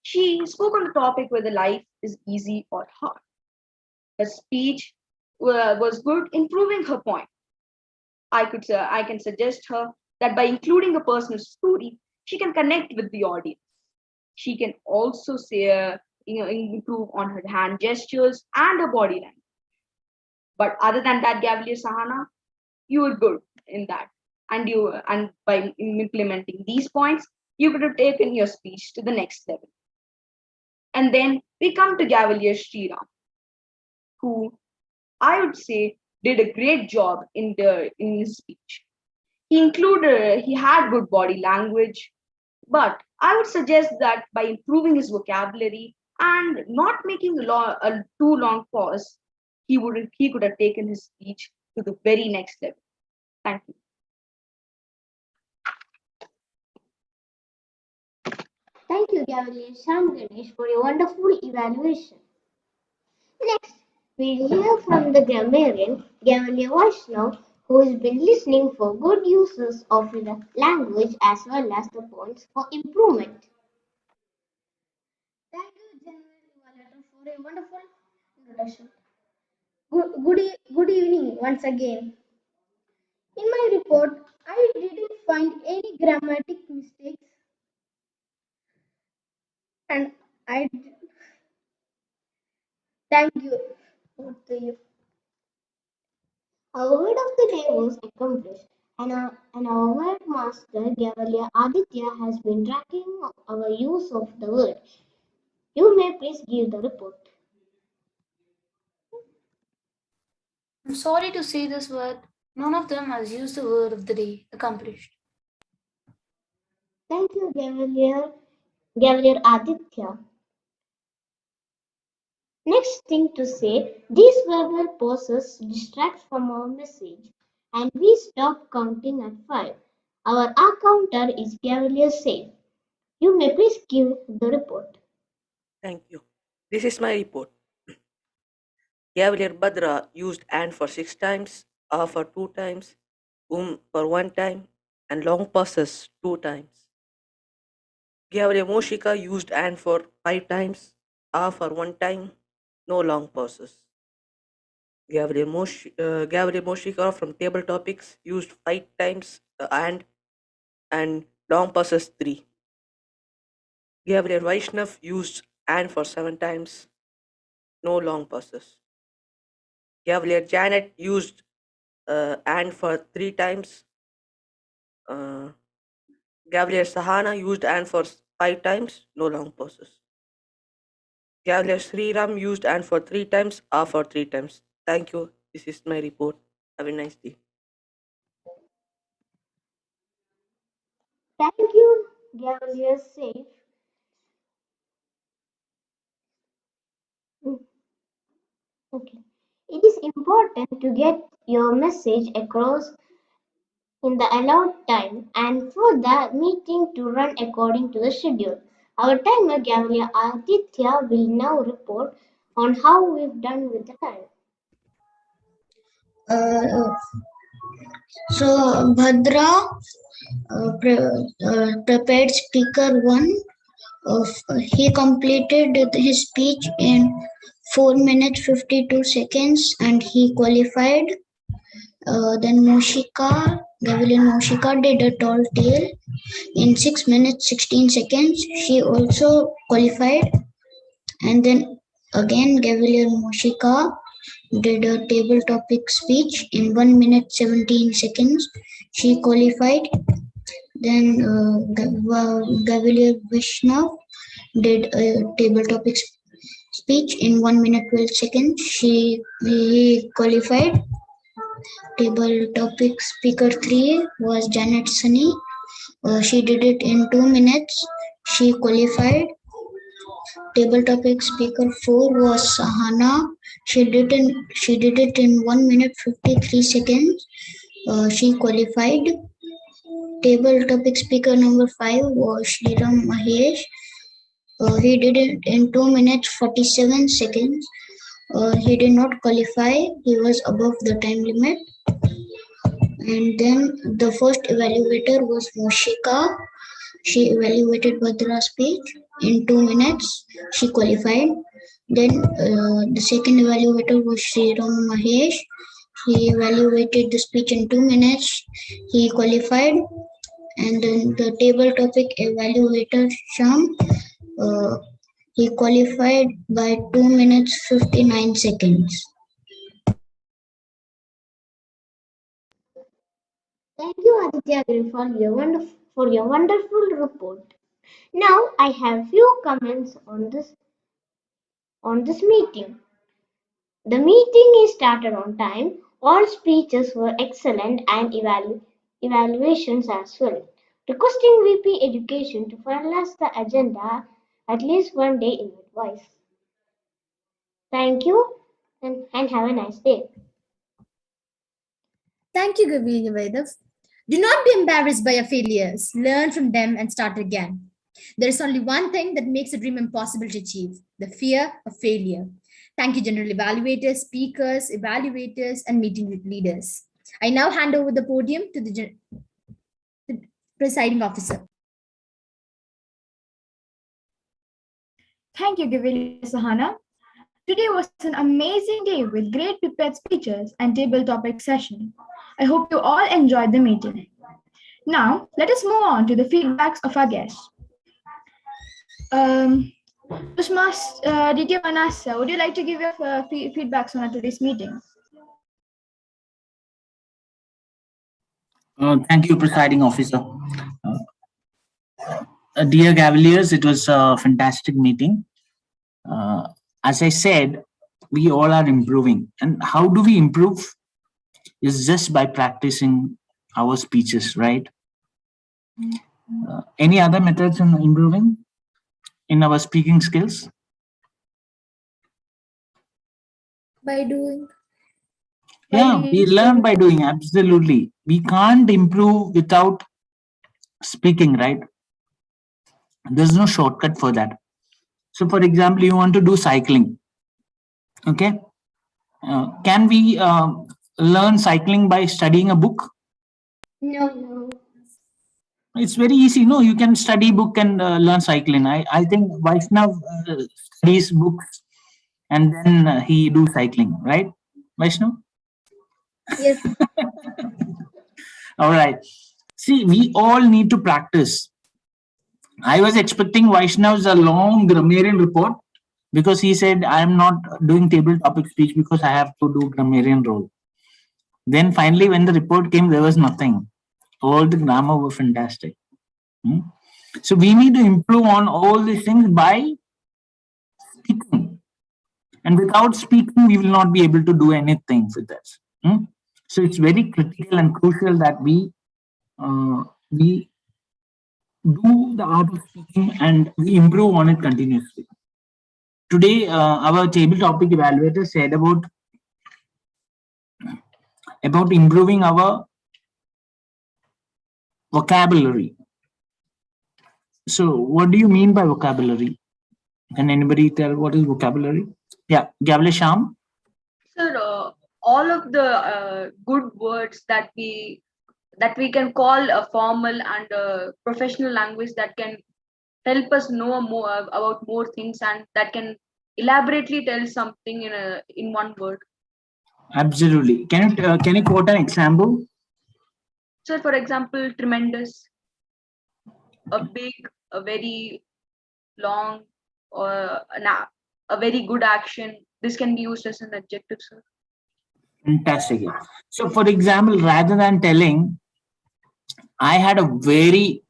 She spoke on the topic whether life is easy or hard. Her speech was good in proving her point. I can suggest her that by including a personal story, she can connect with the audience. She can also improve on her hand gestures and her body language. But other than that, Gavalier Sahana, you were good in that, and by implementing these points, you could have taken your speech to the next level. And then we come to Gavalier Sriram, who I would say did a great job in his speech. He had good body language, but I would suggest that by improving his vocabulary and not making a too long pause, he could have taken his speech to the very next level. Thank you. Thank you, Gavalier Sham Ganesh, for your wonderful evaluation. Next, we'll hear from the grammarian Gavalier Vaishnav, who has been listening for good uses of the language as well as the points for improvement. Thank you, General Evaluator, for a wonderful introduction. Good evening once again. In my report, I didn't find any grammatic mistakes, and I thank you. Over to you. Our word of the day was accomplished. And our word master, Gavalier Aditya, has been tracking our use of the word. You may please give the report. I'm sorry to say this, but none of them has used the word of the day accomplished. Thank you, Gavalier Aditya. Next thing to say, these verbal pauses distract from our message, and we stop counting at 5. Our R counter is Gavalier safe. You may please give the report. Thank you. This is my report. Cavalier Badra used and for 6 times, a for 2 times, for 1 time, and long passes 2 times. Cavalier Moshika used and for 5 times, a for 1 time, no long pauses. Cavalier Moshika from table topics used 5 times and long passes 3. Cavalier Vaishnav used and for 7 times, no long passes. Cavalier Janet used and for 3 times. Cavalier Sahana used and for 5 times, no long pauses. Cavalier Sriram used and for 3 times, A for 3 times. Thank you. This is my report. Have a nice day. Thank you, Gavalier safe. Okay. It is important to get your message across in the allowed time and for the meeting to run according to the schedule. Our timer, Gavalier Aditya, will now report on how we've done with the time. So Bhadra prepared speaker 1. He completed his speech in 4 minutes 52 seconds and he qualified. Then Gavilian Moshika did a tall tale in 6 minutes 16 seconds. She also qualified. And then again Gavilian Moshika did a table topic speech in 1 minute 17 seconds. She qualified. Then Gavilier Vishnav did a table topic speech in 1 minute 12 seconds. He qualified. Table topic speaker 3 was Janet Sunny. She did it in 2 minutes. She qualified. Table topic speaker 4 was Sahana. She did it in 1 minute 53 seconds. She qualified. Table topic speaker number 5 was Shriram Mahesh. He did it in 2 minutes 47 seconds. He did not qualify. He was above the time limit. And then the first evaluator was Moshika. She evaluated Bhadra's speech in 2 minutes. She qualified. Then the second evaluator was Sriram Mahesh. He evaluated the speech in 2 minutes. He qualified. And then the table topic evaluator Sham, he qualified by 2 minutes 59 seconds. Thank you, Aditya Giri, for your wonderful report. Now I have few comments on this meeting. The meeting is started on time. All speeches were excellent and evaluations as well. Requesting VP Education to finalize the agenda at least one day in advance. Thank you and have a nice day. Thank you, Gavilier Vaidyav. Do not be embarrassed by your failures. Learn from them and start again. There is only one thing that makes a dream impossible to achieve: the fear of failure. Thank you, general evaluators, speakers, evaluators, and meeting leaders. I now hand over the podium to the presiding officer. Thank you, Gavilier Sahana. Today was an amazing day with great prepared speeches and table topic session. I hope you all enjoyed the meeting. Now, let us move on to the feedbacks of our guests. Ditya Manasa, would you like to give your feedbacks on today's meeting? Thank you, presiding officer. Dear Cavaliers, it was a fantastic meeting. As I said, we all are improving. And how do we improve? Is just by practicing our speeches, right? Any other methods in improving in our speaking skills? By doing. Yeah, we learn by doing, absolutely. We can't improve without speaking, right? There's no shortcut for that. So, for example, you want to do cycling. Okay. Can we learn cycling by studying a book? No. It's very easy. No, you can study book and learn cycling. I think Vaishnav studies books and then he do cycling, right? Vaishnav? Yes. All right. See, we all need to practice. I was expecting Vaishnav's a long grammarian report because he said, I am not doing table topic speech because I have to do grammarian role. Then finally, when the report came, there was nothing. All the grammar were fantastic. So we need to improve on all these things by speaking. And without speaking, we will not be able to do anything with this. So it's very critical and crucial that we do the art of speaking and we improve on it continuously. Today, our table topic evaluator said about improving our vocabulary. So, what do you mean by vocabulary? Can anybody tell what is vocabulary? Yeah, Gavle Sham. Sir, all of the good words that we can call a formal and a professional language that can help us know more about more things and that can elaborately tell something in one word. Absolutely. Can you quote an example? So, for example, tremendous, a big, a very long, or a very good action. This can be used as an adjective, sir. Fantastic. So, for example, rather than telling, I had a very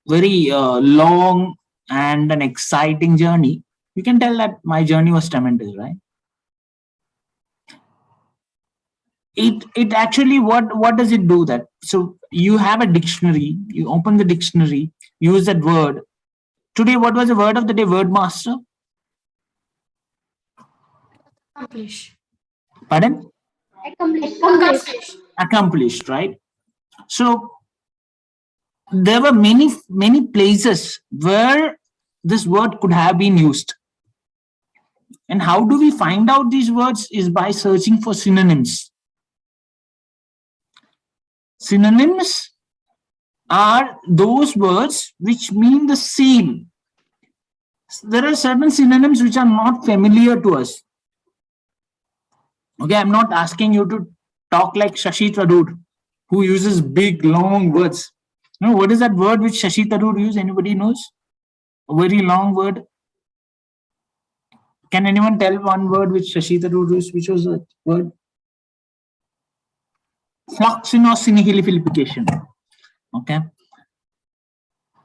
long and an exciting journey, you can tell that my journey was tremendous, right? It actually, what does it do that? So you have a dictionary, you open the dictionary, use that word. Today, what was the word of the day? Word master. Accomplish. Pardon? Accomplished, right? So there were many places where this word could have been used. And how do we find out these words? Is by searching for synonyms. Synonyms are those words which mean the same. There are certain synonyms which are not familiar to us. Okay, I'm not asking you to talk like Shashi Tharoor, who uses big, long words. No, what is that word which Shashi Tharoor uses? Anybody knows? A very long word. Can anyone tell one word which Shashi Tharoor used? Which was the word? Floxinosinihilification. Okay.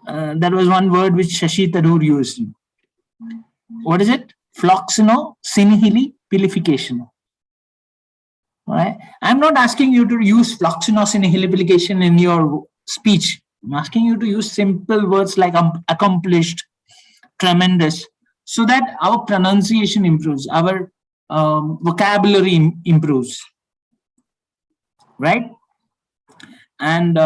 That was one word which Shashi Tharoor used. What is it? Floxinosinihilification. Right? I'm not asking you to use floxinosinihilification in your speech. I'm asking you to use simple words like accomplished, tremendous, so that our pronunciation improves, our vocabulary improves. Right? And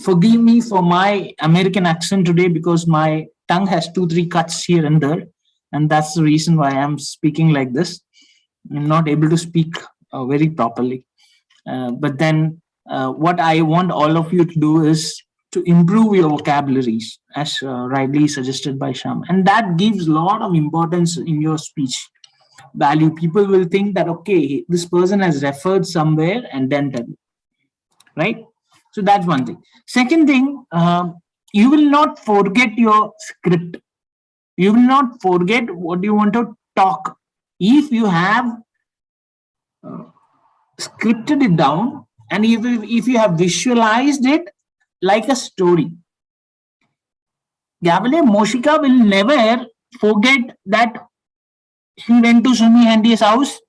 forgive me for my American accent today because my tongue has 2-3 cuts here and there. And that's the reason why I'm speaking like this. I'm not able to speak very properly. But then what I want all of you to do is to improve your vocabularies, as rightly suggested by Sham. And that gives a lot of importance in your speech value. People will think that, okay, this person has referred somewhere and then tell me. Right? So that's one thing. Second thing, you will not forget your script. You will not forget what you want to talk. If you have scripted it down, and if you have visualized it like a story, Gavale Moshika will never forget that she went to Sumi Andy's house.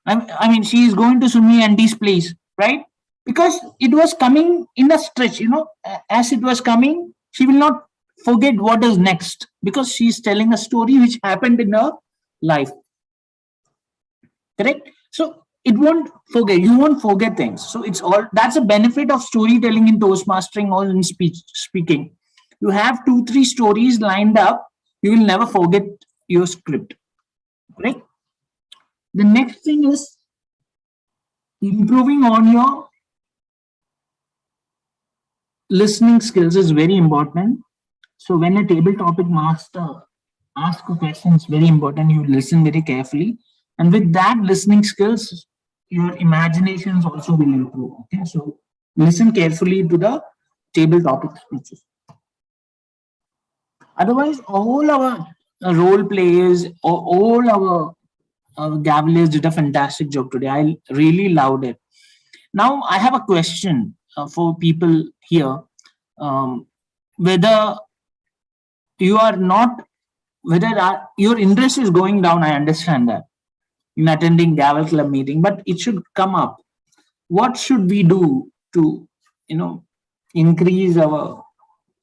I mean, she is going to Sumi Andy's place, right? Because it was coming in a stretch, as it was coming, she will not forget what is next because she is telling a story which happened in her life. Correct? So it won't forget, you won't forget things. So it's all that's a benefit of storytelling in Toastmastering or in speaking. You have 2-3 stories lined up, you will never forget your script. Right? The next thing is improving on your listening skills is very important. So when a table topic master asks a question, it's very important you listen very carefully. And with that listening skills, your imaginations also will improve. Okay, so listen carefully to the table topic speeches. Otherwise, all our role players or all our Gavaliers did a fantastic job today. I really loved it. Now, I have a question for people here. Whether you are not, whether your interest is going down, I understand that in attending Gavel Club meeting, but it should come up. What should we do to, increase our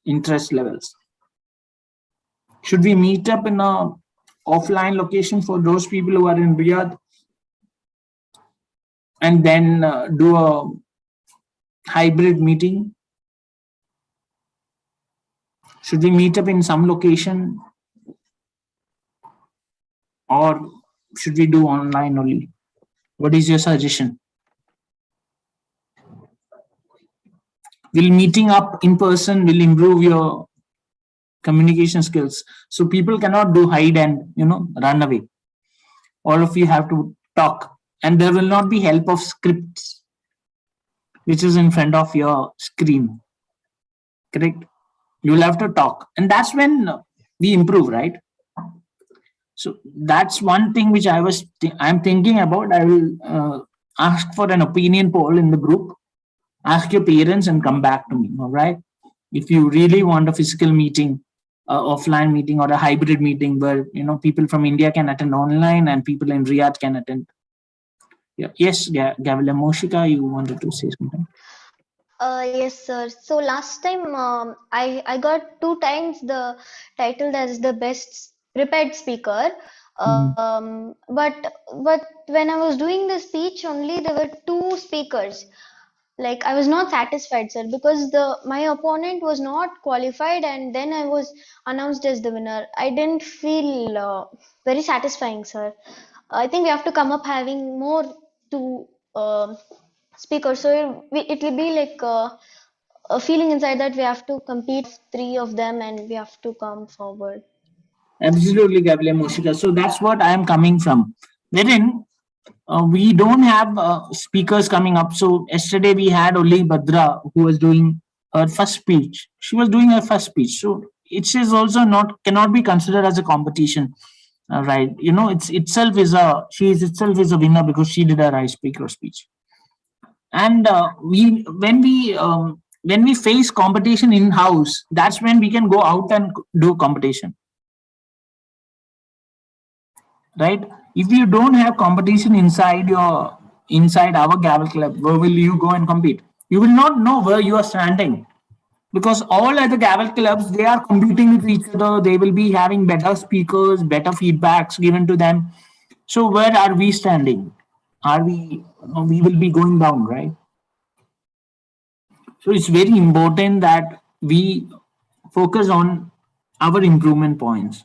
interest levels? Should we meet up in a offline location for those people who are in Riyadh and then do a hybrid meeting? Should we meet up in some location or should we do online only? What is your suggestion? Will meeting up in person will improve your communication skills? So people cannot do hide and run away. All of you have to talk, and there will not be help of scripts which is in front of your screen. Correct? You will have to talk, and that's when we improve, right? So that's one thing which I'm thinking about. I will ask for an opinion poll in the group. Ask your parents and come back to me. All right. If you really want a physical meeting, offline meeting, or a hybrid meeting where people from India can attend online and people in Riyadh can attend. Yeah. Yes, Gavila Moshika, you wanted to say something. Yes, sir. So last time I got 2 times the title as the best prepared speaker. But when I was doing the speech, only there were 2 speakers. Like I was not satisfied, sir, because my opponent was not qualified, and then I was announced as the winner. I didn't feel very satisfying, sir. I think we have to come up having more to speakers, so it will be like a feeling inside that we have to compete 3 of them and we have to come forward. Absolutely, Gabriel Moshika. So that's what I am coming from. Wherein we don't have speakers coming up. So yesterday we had only Badra who was doing her first speech. She was doing her first speech. So it is also cannot be considered as a competition, right? She is itself is a winner because she did her icebreaker speech. And when we face competition in house, that's when we can go out and do competition, right? If you don't have competition inside our Gavel Club, where will you go and compete? You will not know where you are standing because all other Gavel clubs, they are competing with each other. They will be having better speakers, better feedbacks given to them. So where are we standing? We will be going down, right? So it's very important that we focus on our improvement points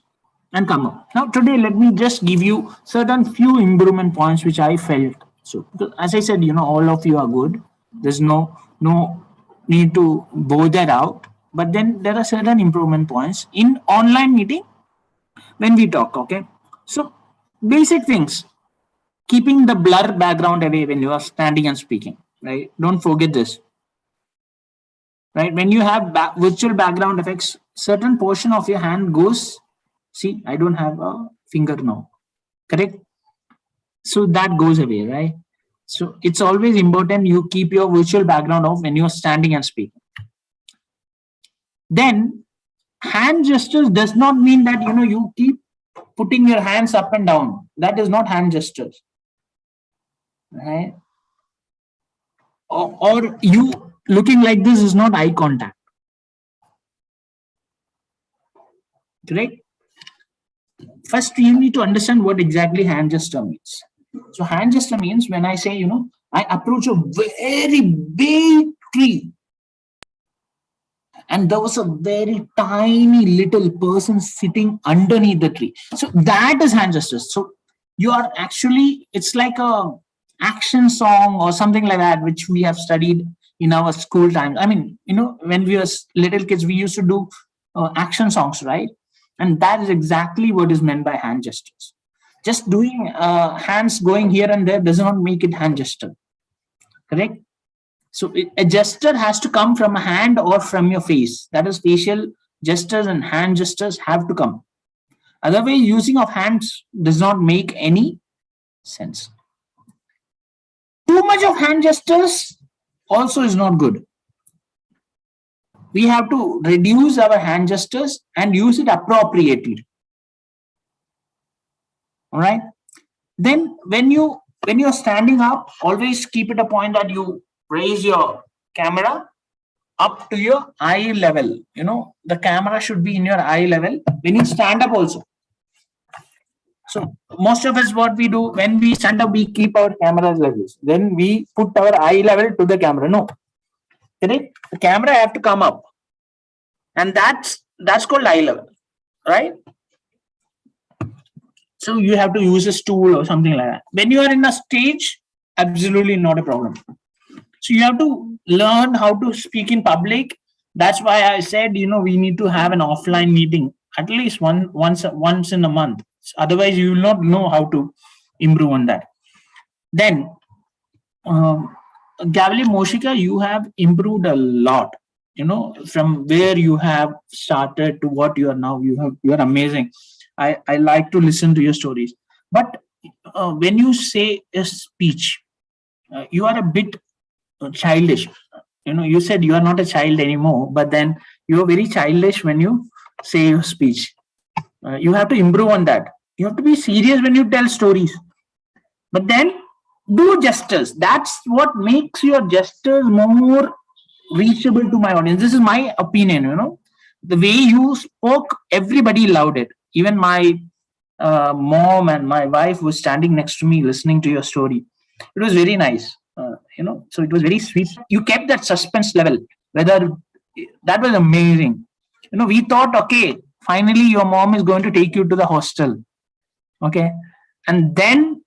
and come up. Now today, let me just give you certain few improvement points which I felt. So as I said, all of you are good. There's no need to bore that out. But then there are certain improvement points in online meeting when we talk. Okay, so basic things: keeping the blur background away when you are standing and speaking. Right? Don't forget this. Right? When you have virtual background effects, certain portion of your hand goes. See, I don't have a finger now. Correct? So that goes away, right? So it's always important you keep your virtual background off when you're standing and speaking. Then hand gestures does not mean that you keep putting your hands up and down. That is not hand gestures, right? Or you looking like this is not eye contact, correct? First, you need to understand what exactly hand gesture means. So hand gesture means when I say, I approach a very big tree and there was a very tiny little person sitting underneath the tree. So that is hand gestures. So you are actually, it's like a action song or something like that, which we have studied in our school times. I mean, when we were little kids, we used to do action songs, right? And that is exactly what is meant by hand gestures. Just doing hands going here and there does not make it hand gesture, correct? So a gesture has to come from a hand or from your face. That is, facial gestures and hand gestures have to come. Otherwise, using of hands does not make any sense. Too much of hand gestures also is not good. We have to reduce our hand gestures and use it appropriately. All right. Then when you're standing up, always keep it a point that you raise your camera up to your eye level. The camera should be in your eye level when you stand up also. So most of us, what we do when we stand up, we keep our cameras like this. Then we put our eye level to the camera. No, correct? The camera have to come up, and that's called eye level, right? So you have to use a stool or something like that. When you are in a stage, absolutely not a problem. So you have to learn how to speak in public. That's why I said, we need to have an offline meeting at least once in a month. Otherwise, you will not know how to improve on that. Then, Gavali Moshika, you have improved a lot. From where you have started to what you are now. You are amazing. I like to listen to your stories. But when you say a speech, you are a bit childish. You said you are not a child anymore, but then you are very childish when you say your speech. You have to improve on that. You have to be serious when you tell stories, but then do gestures. That's what makes your gestures more reachable to my audience. This is my opinion. The way you spoke, everybody loved it. Even my mom and my wife was standing next to me listening to your story. It was very nice. So it was very sweet. You kept that suspense level. Whether that was amazing. We thought, okay, finally your mom is going to take you to the hostel. Okay, and then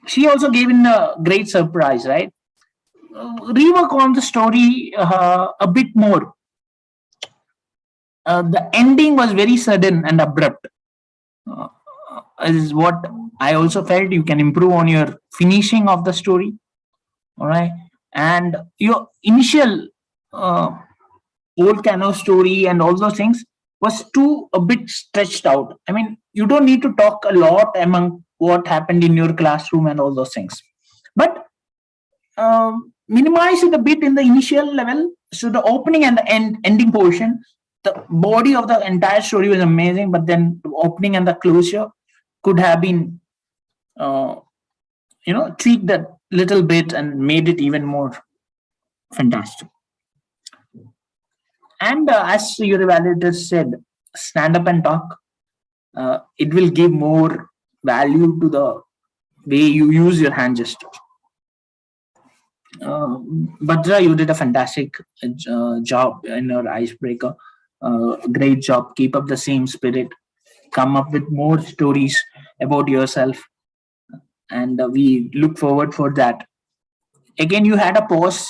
she also gave in a great surprise, right? Rework on the story a bit more. The ending was very sudden and abrupt. Is what I also felt. You can improve on your finishing of the story. All right, and your initial old canoe story and all those things was too a bit stretched out. I mean, you don't need to talk a lot among what happened in your classroom and all those things, but minimize it a bit in the initial level. So the opening and the ending portion, the body of the entire story was amazing, but then the opening and the closure could have been tweaked that little bit and made it even more fantastic. And as your evaluator said, stand up and talk. It will give more value to the way you use your hand gesture. Badra, you did a fantastic job in your icebreaker. Great job. Keep up the same spirit. Come up with more stories about yourself. And we look forward for that. Again, you had a pause.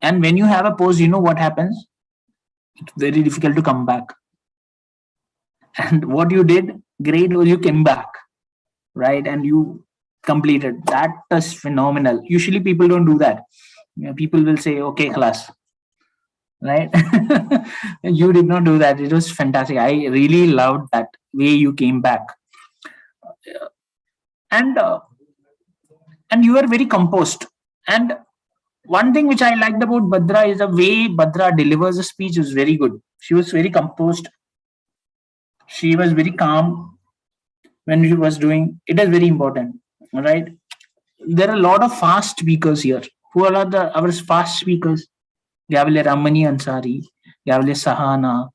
And when you have a pause, you know what happens? It's very difficult to come back. And what you did, great, was you came back, right? And you completed. That is phenomenal. Usually people don't do that. People will say, okay, class, right? You did not do that. It was fantastic. I really loved that way you came back. And and you were very composed. And one thing which I liked about Bhadra is the way Bhadra delivers a speech is very good. She was very composed. She was very calm when she was doing. It is very important, right? There are a lot of fast speakers here. Who are our fast speakers? Gavile Ramani Ansari, Gavile Sahana.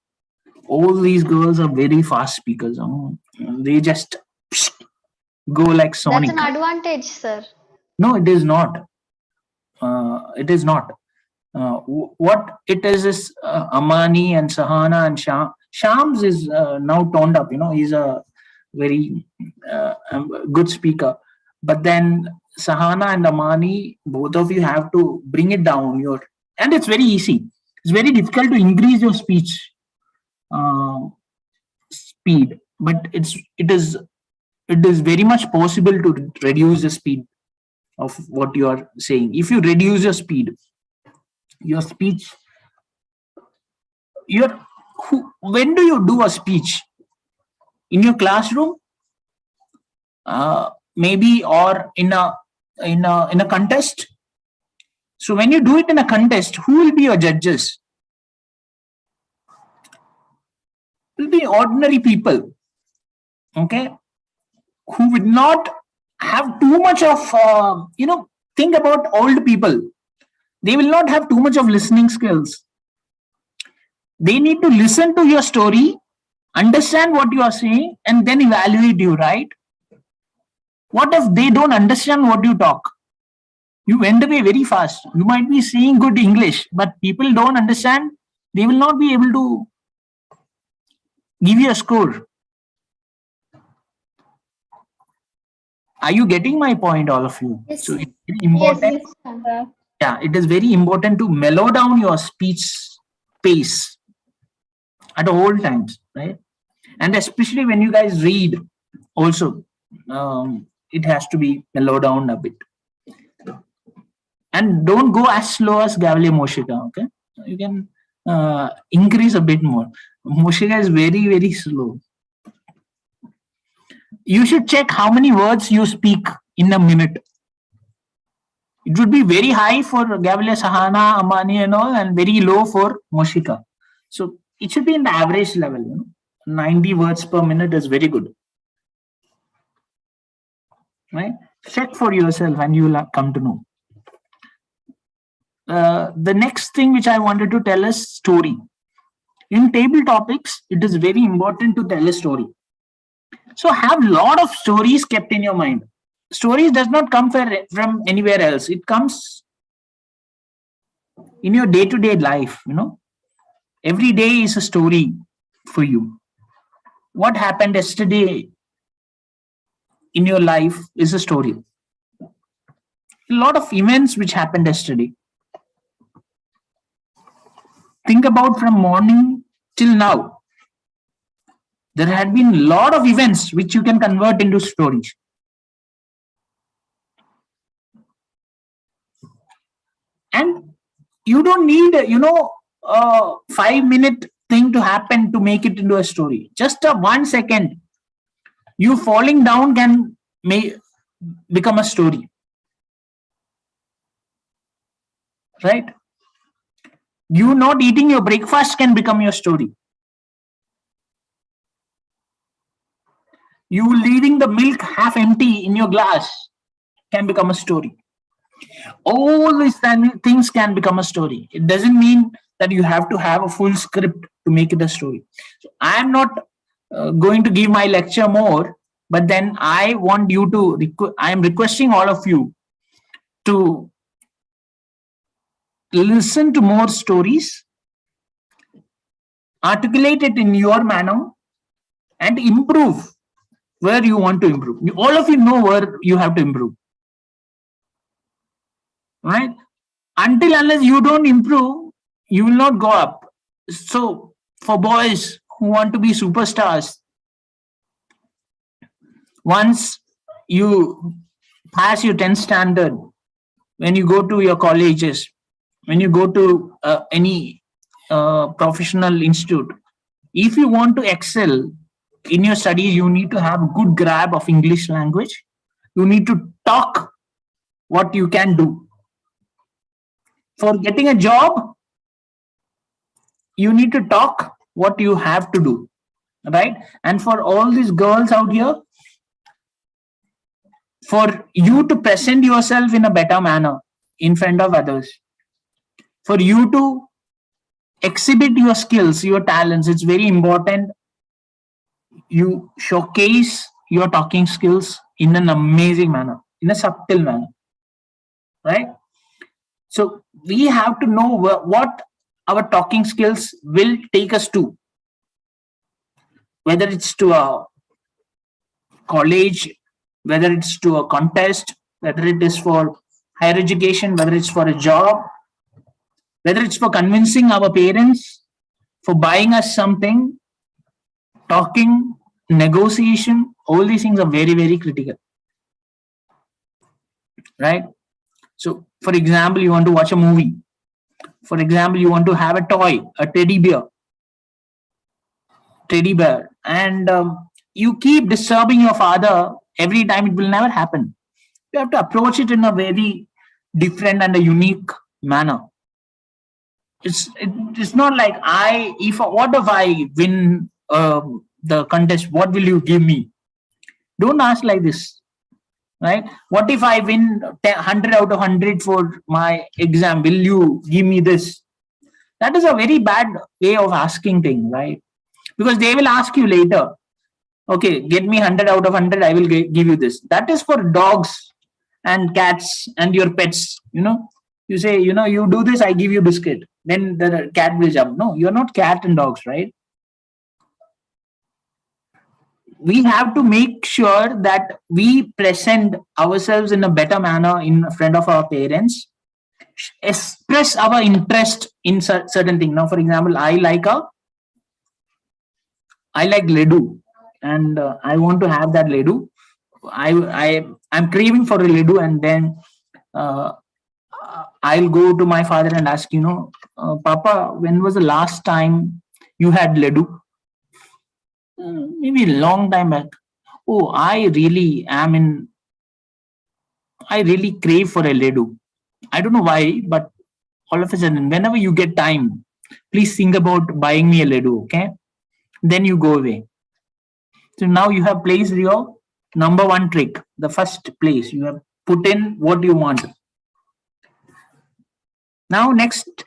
All these girls are very fast speakers. They just go like That's Sonic. an advantage, sir. No, it is not. It is not. What it is Amani and Sahana and Shams is now toned up. He's a very good speaker. But then Sahana and Amani, both of you have to bring it down. And it's very easy. It's very difficult to increase your speech speed, but it is very much possible to reduce the speed of what you are saying. If you reduce your speed, your speech, when do you do a speech? In your classroom, maybe, or in a contest. So when you do it in a contest, who will be your judges? Will be ordinary people, okay, who would not have too much of think about old people. They will not have too much of listening skills. They need to listen to your story, understand what you are saying, and then evaluate you, right? What if they don't understand what you talk? You went away very fast. You might be saying good English, but people don't understand. They will not be able to give you a score. Are you getting my point, all of you? Yes, so sir. it's very important. Yeah, it is very important to mellow down your speech pace at all times, right? And especially when you guys read, also, it has to be mellowed down a bit. And don't go as slow as Gavile Moshika, okay? You can increase a bit more. Moshika is very, very slow. You should check how many words you speak in a minute. It would be very high for Gavile, Sahana, Amani and all, and very low for Moshika. So it should be in the average level. 90 words per minute is very good. Right? Check for yourself and you will come to know. The next thing which I wanted to tell is story. In table topics, it is very important to tell a story. So have a lot of stories kept in your mind. Stories does not come from anywhere else. It comes in your day-to-day life. Every day is a story for you. What happened yesterday in your life is a story. A lot of events which happened yesterday. Think about from morning till now. There had been a lot of events which you can convert into stories. And you don't need, a 5-minute thing to happen to make it into a story. Just a 1 second, you falling down can become a story. Right? You not eating your breakfast can become your story. You leaving the milk half empty in your glass can become a story. All these things can become a story. It doesn't mean that you have to have a full script to make it a story. So I am not going to give my lecture more, but then I want you to, I am requesting all of you to listen to more stories, articulate it in your manner, and improve where you want to improve. All of you know where you have to improve. Right? Until unless you don't improve, you will not go up. So for boys who want to be superstars, once you pass your 10th standard, when you go to your colleges, when you go to any professional institute, if you want to excel in your studies, you need to have a good grab of English language. You need to talk what you can do. For getting a job, you need to talk what you have to do, right? And for all these girls out here, for you to present yourself in a better manner in front of others, for you to exhibit your skills, your talents, it's very important you showcase your talking skills in an amazing manner, in a subtle manner, right? So we have to know what our talking skills will take us to, whether it's to a college, whether it's to a contest, whether it is for higher education, whether it's for a job, whether it's for convincing our parents, for buying us something. Talking, negotiation, all these things are very, very critical, right? So, for example, you want to watch a movie. For example, you want to have a toy, a teddy bear, and you keep disturbing your father every time. It will never happen. You have to approach it in a very different and a unique manner. It's not like what if I win the contest? What will you give me? Don't ask like this, right? What if I win 100 out of 100 for my exam? Will you give me this? That is a very bad way of asking things, right? Because they will ask you later, okay, get me 100 out of 100, I will give you this. That is for dogs and cats and your pets, You say, you do this, I give you biscuit. Then the cat will jump. No, you're not cat and dogs, right? We have to make sure that we present ourselves in a better manner in front of our parents, express our interest in certain things. Now, for example, I like Ledu, and I want to have that Ledu. I'm craving for a Ledu, and then I'll go to my father and ask, Papa, when was the last time you had Ledu? Maybe a long time back. Oh, I really crave for a Ledu. I don't know why, but all of a sudden, whenever you get time, please think about buying me a Ledu, okay? Then you go away. So now you have placed your number one trick, the first place. You have put in what you want. Now, next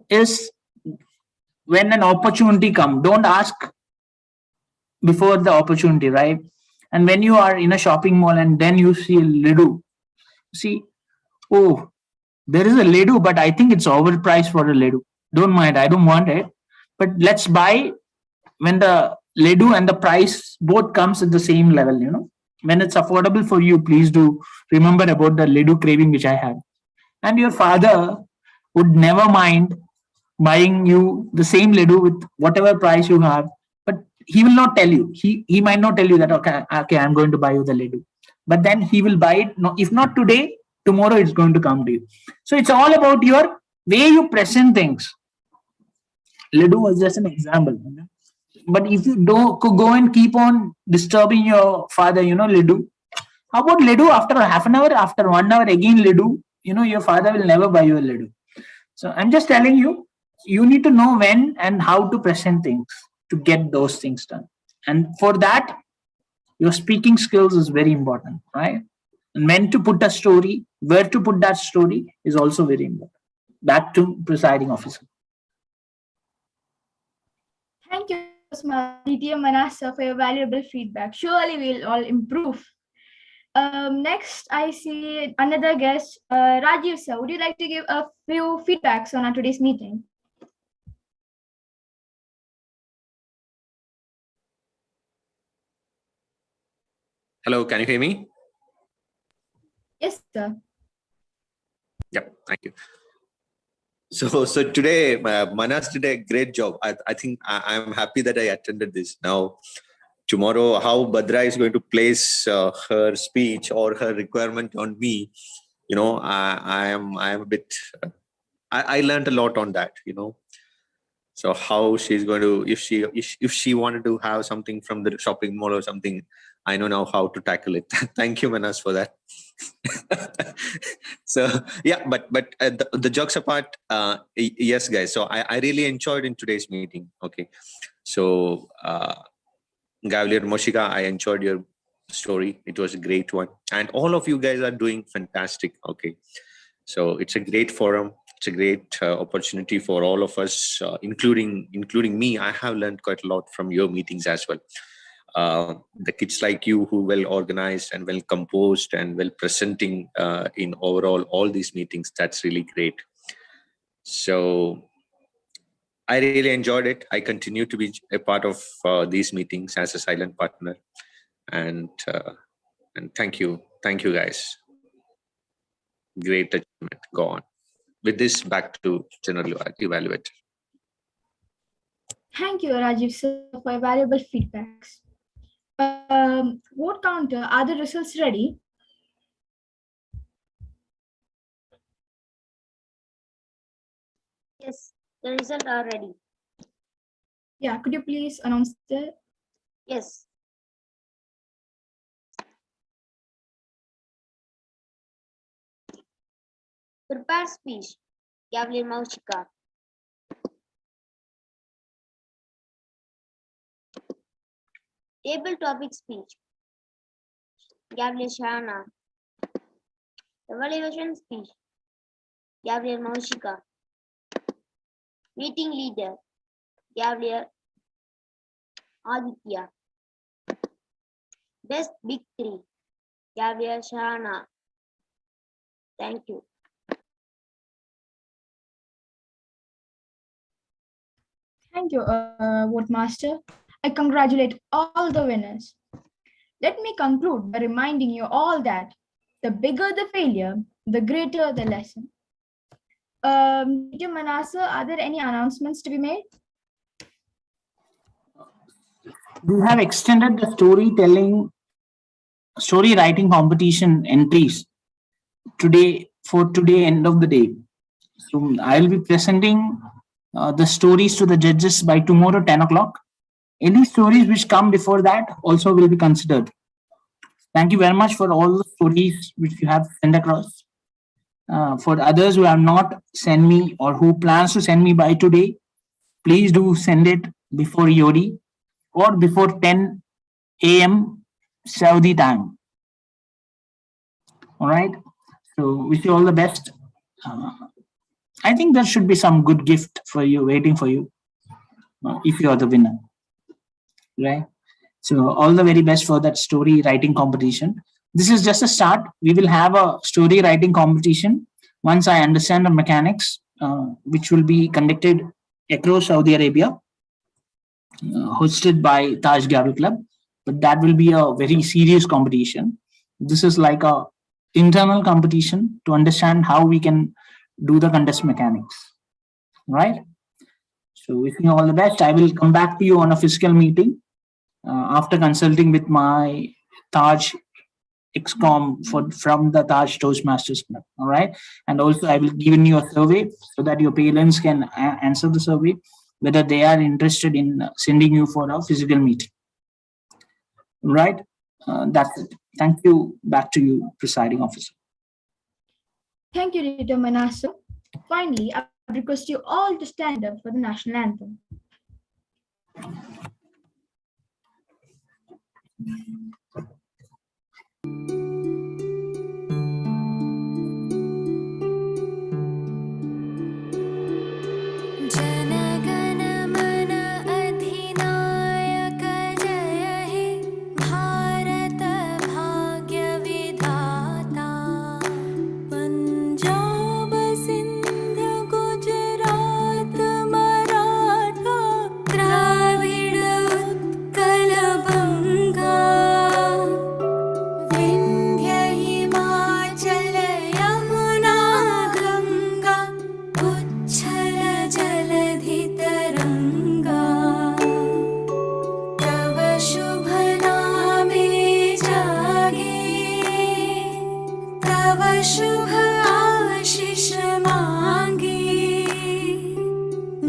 is when an opportunity comes, don't ask before the opportunity, right? And when you are in a shopping mall and then you see a Ledu, oh, there is a Ledu, but I think it's overpriced for a Ledu. Don't mind, I don't want it. But let's buy when the Ledu and the price both comes at the same level, When it's affordable for you, please do remember about the Ledu craving which I have. And your father would never mind buying you the same Ledu with whatever price you have, but he will not tell you. He might not tell you that, okay, I'm going to buy you the Ledu. But then he will buy it, if not today, tomorrow it's going to come to you. So it's all about your way you present things. Ledu was just an example. But if you don't go and keep on disturbing your father, Ledu. How about Ledu after half an hour, after 1 hour, again Ledu, your father will never buy you a Ledu. So I'm just telling you, you need to know when and how to present things to get those things done. And for that, your speaking skills is very important, right? And when to put a story, where to put that story is also very important. Back to presiding officer. Thank you, DTM Manasa, for your valuable feedback. Surely we'll all improve. Next, I see another guest, Rajiv sir. Would you like to give a few feedbacks on our today's meeting? Hello, can you hear me? Yes, sir. Yep, thank you. So today, Manas did a great job. I think I'm happy that I attended this. Now, tomorrow, how Bhadra is going to place her speech or her requirement on me, I am a bit. I learned a lot on that. So how she's going to, if she wanted to have something from the shopping mall or something, I know now how to tackle it. Thank you, Manas, for that. So yeah, but the jokes apart, yes, guys. So I really enjoyed in today's meeting. Okay, so Gavalier Moshika, I enjoyed your story. It was a great one, and all of you guys are doing fantastic. Okay, so it's a great forum. It's a great opportunity for all of us, including me. I have learned quite a lot from your meetings as well. The kids like you who well organized and well composed and well presenting in overall all these meetings, that's really great. So I really enjoyed it. I continue to be a part of these meetings as a silent partner, and thank you guys. Great achievement. Go on. With this, back to general evaluator. Thank you, Rajiv sir, for your valuable feedbacks. Vote counter, are the results ready? Yes, the results are ready. Yeah, could you please announce that? Yes. Prepare speech. Gavalier Mauchika. Table topic speech. Gavalier Shana. Evaluation speech. Gavalier Mauchika. Meeting leader. Gavalier Aditya. Best Big Three. Gavalier Shana. Thank you. Thank you, Vote Master. I congratulate all the winners. Let me conclude by reminding you all that the bigger the failure, the greater the lesson. Manasa, are there any announcements to be made? We have extended the story writing competition entries today end of the day. So I'll be presenting the stories to the judges by tomorrow 10 o'clock. Any stories which come before that also will be considered. Thank you very much for all the stories which you have sent across. For others who have not sent me or who plans to send me by today, please do send it before EOD or before 10 a.m. Saudi time. All right. So wish you all the best. I think there should be some good gift for you waiting for you if you are the winner. Right. So all the very best for that story writing competition. This is just a start. We will have a story writing competition once I understand the mechanics, which will be conducted across Saudi Arabia, hosted by Taj Gavel Club. But that will be a very serious competition. This is like a internal competition to understand how we can do the contest mechanics. Right. So wishing you all the best. I will come back to you on a physical meeting after consulting with my Taj XCOM from the Taj Toastmasters Club. All right. And also I will give you a survey so that your parents can answer the survey whether they are interested in sending you for a physical meeting. Right. That's it. Thank you. Back to you, presiding officer. Thank you, Rita Manasa. Finally, I request you all to stand up for the national anthem.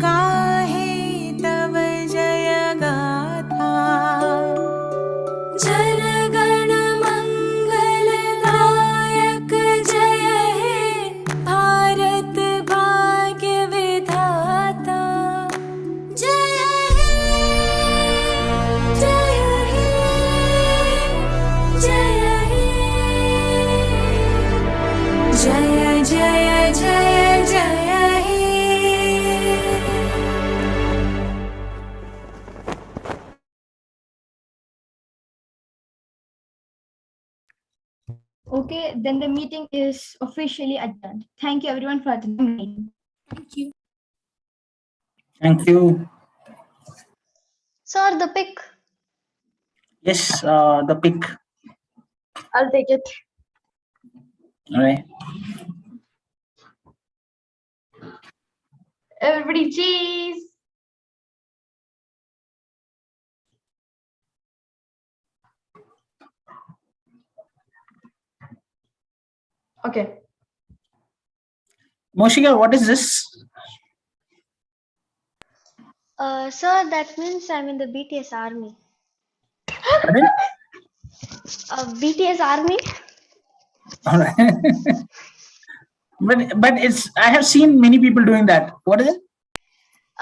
गाहे Okay, then the meeting is officially adjourned. Thank you everyone for attending the meeting. Thank you. Thank you. Sir, the pic. Yes, the pic. I'll take it. All right. Everybody cheese. Okay. Moshika, what is this? Sir, that means I'm in the BTS army. Pardon? BTS army? All right. but it's I have seen many people doing that. What is it?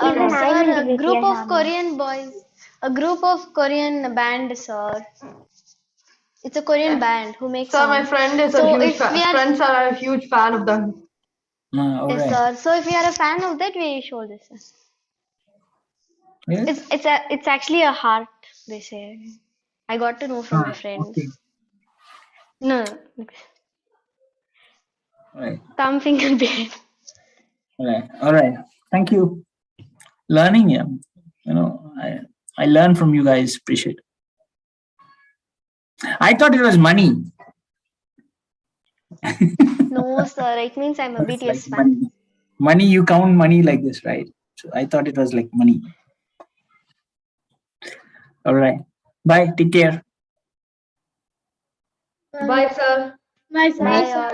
Even I'm in Sir, the a group BTS of army. Korean boys. A group of Korean band, sir. It's a Korean band who makes Sir, my songs. friend is So a huge if fan. we are, Friends are a huge fan of them. All yes, right. sir. So if we are a fan of that, we show this. Yes? It's actually a heart. They say. I got to know from my friends. Okay. No, All right. thumb finger behind. All right. All right. Thank you. Learning, yeah. You know, I learn from you guys. Appreciate it. I thought it was money. No, sir. It means I'm a It's BTS like fan. money. Money, you count money like this, right? So I thought it was like money. All right. Bye. Take care. Bye, sir. Bye all.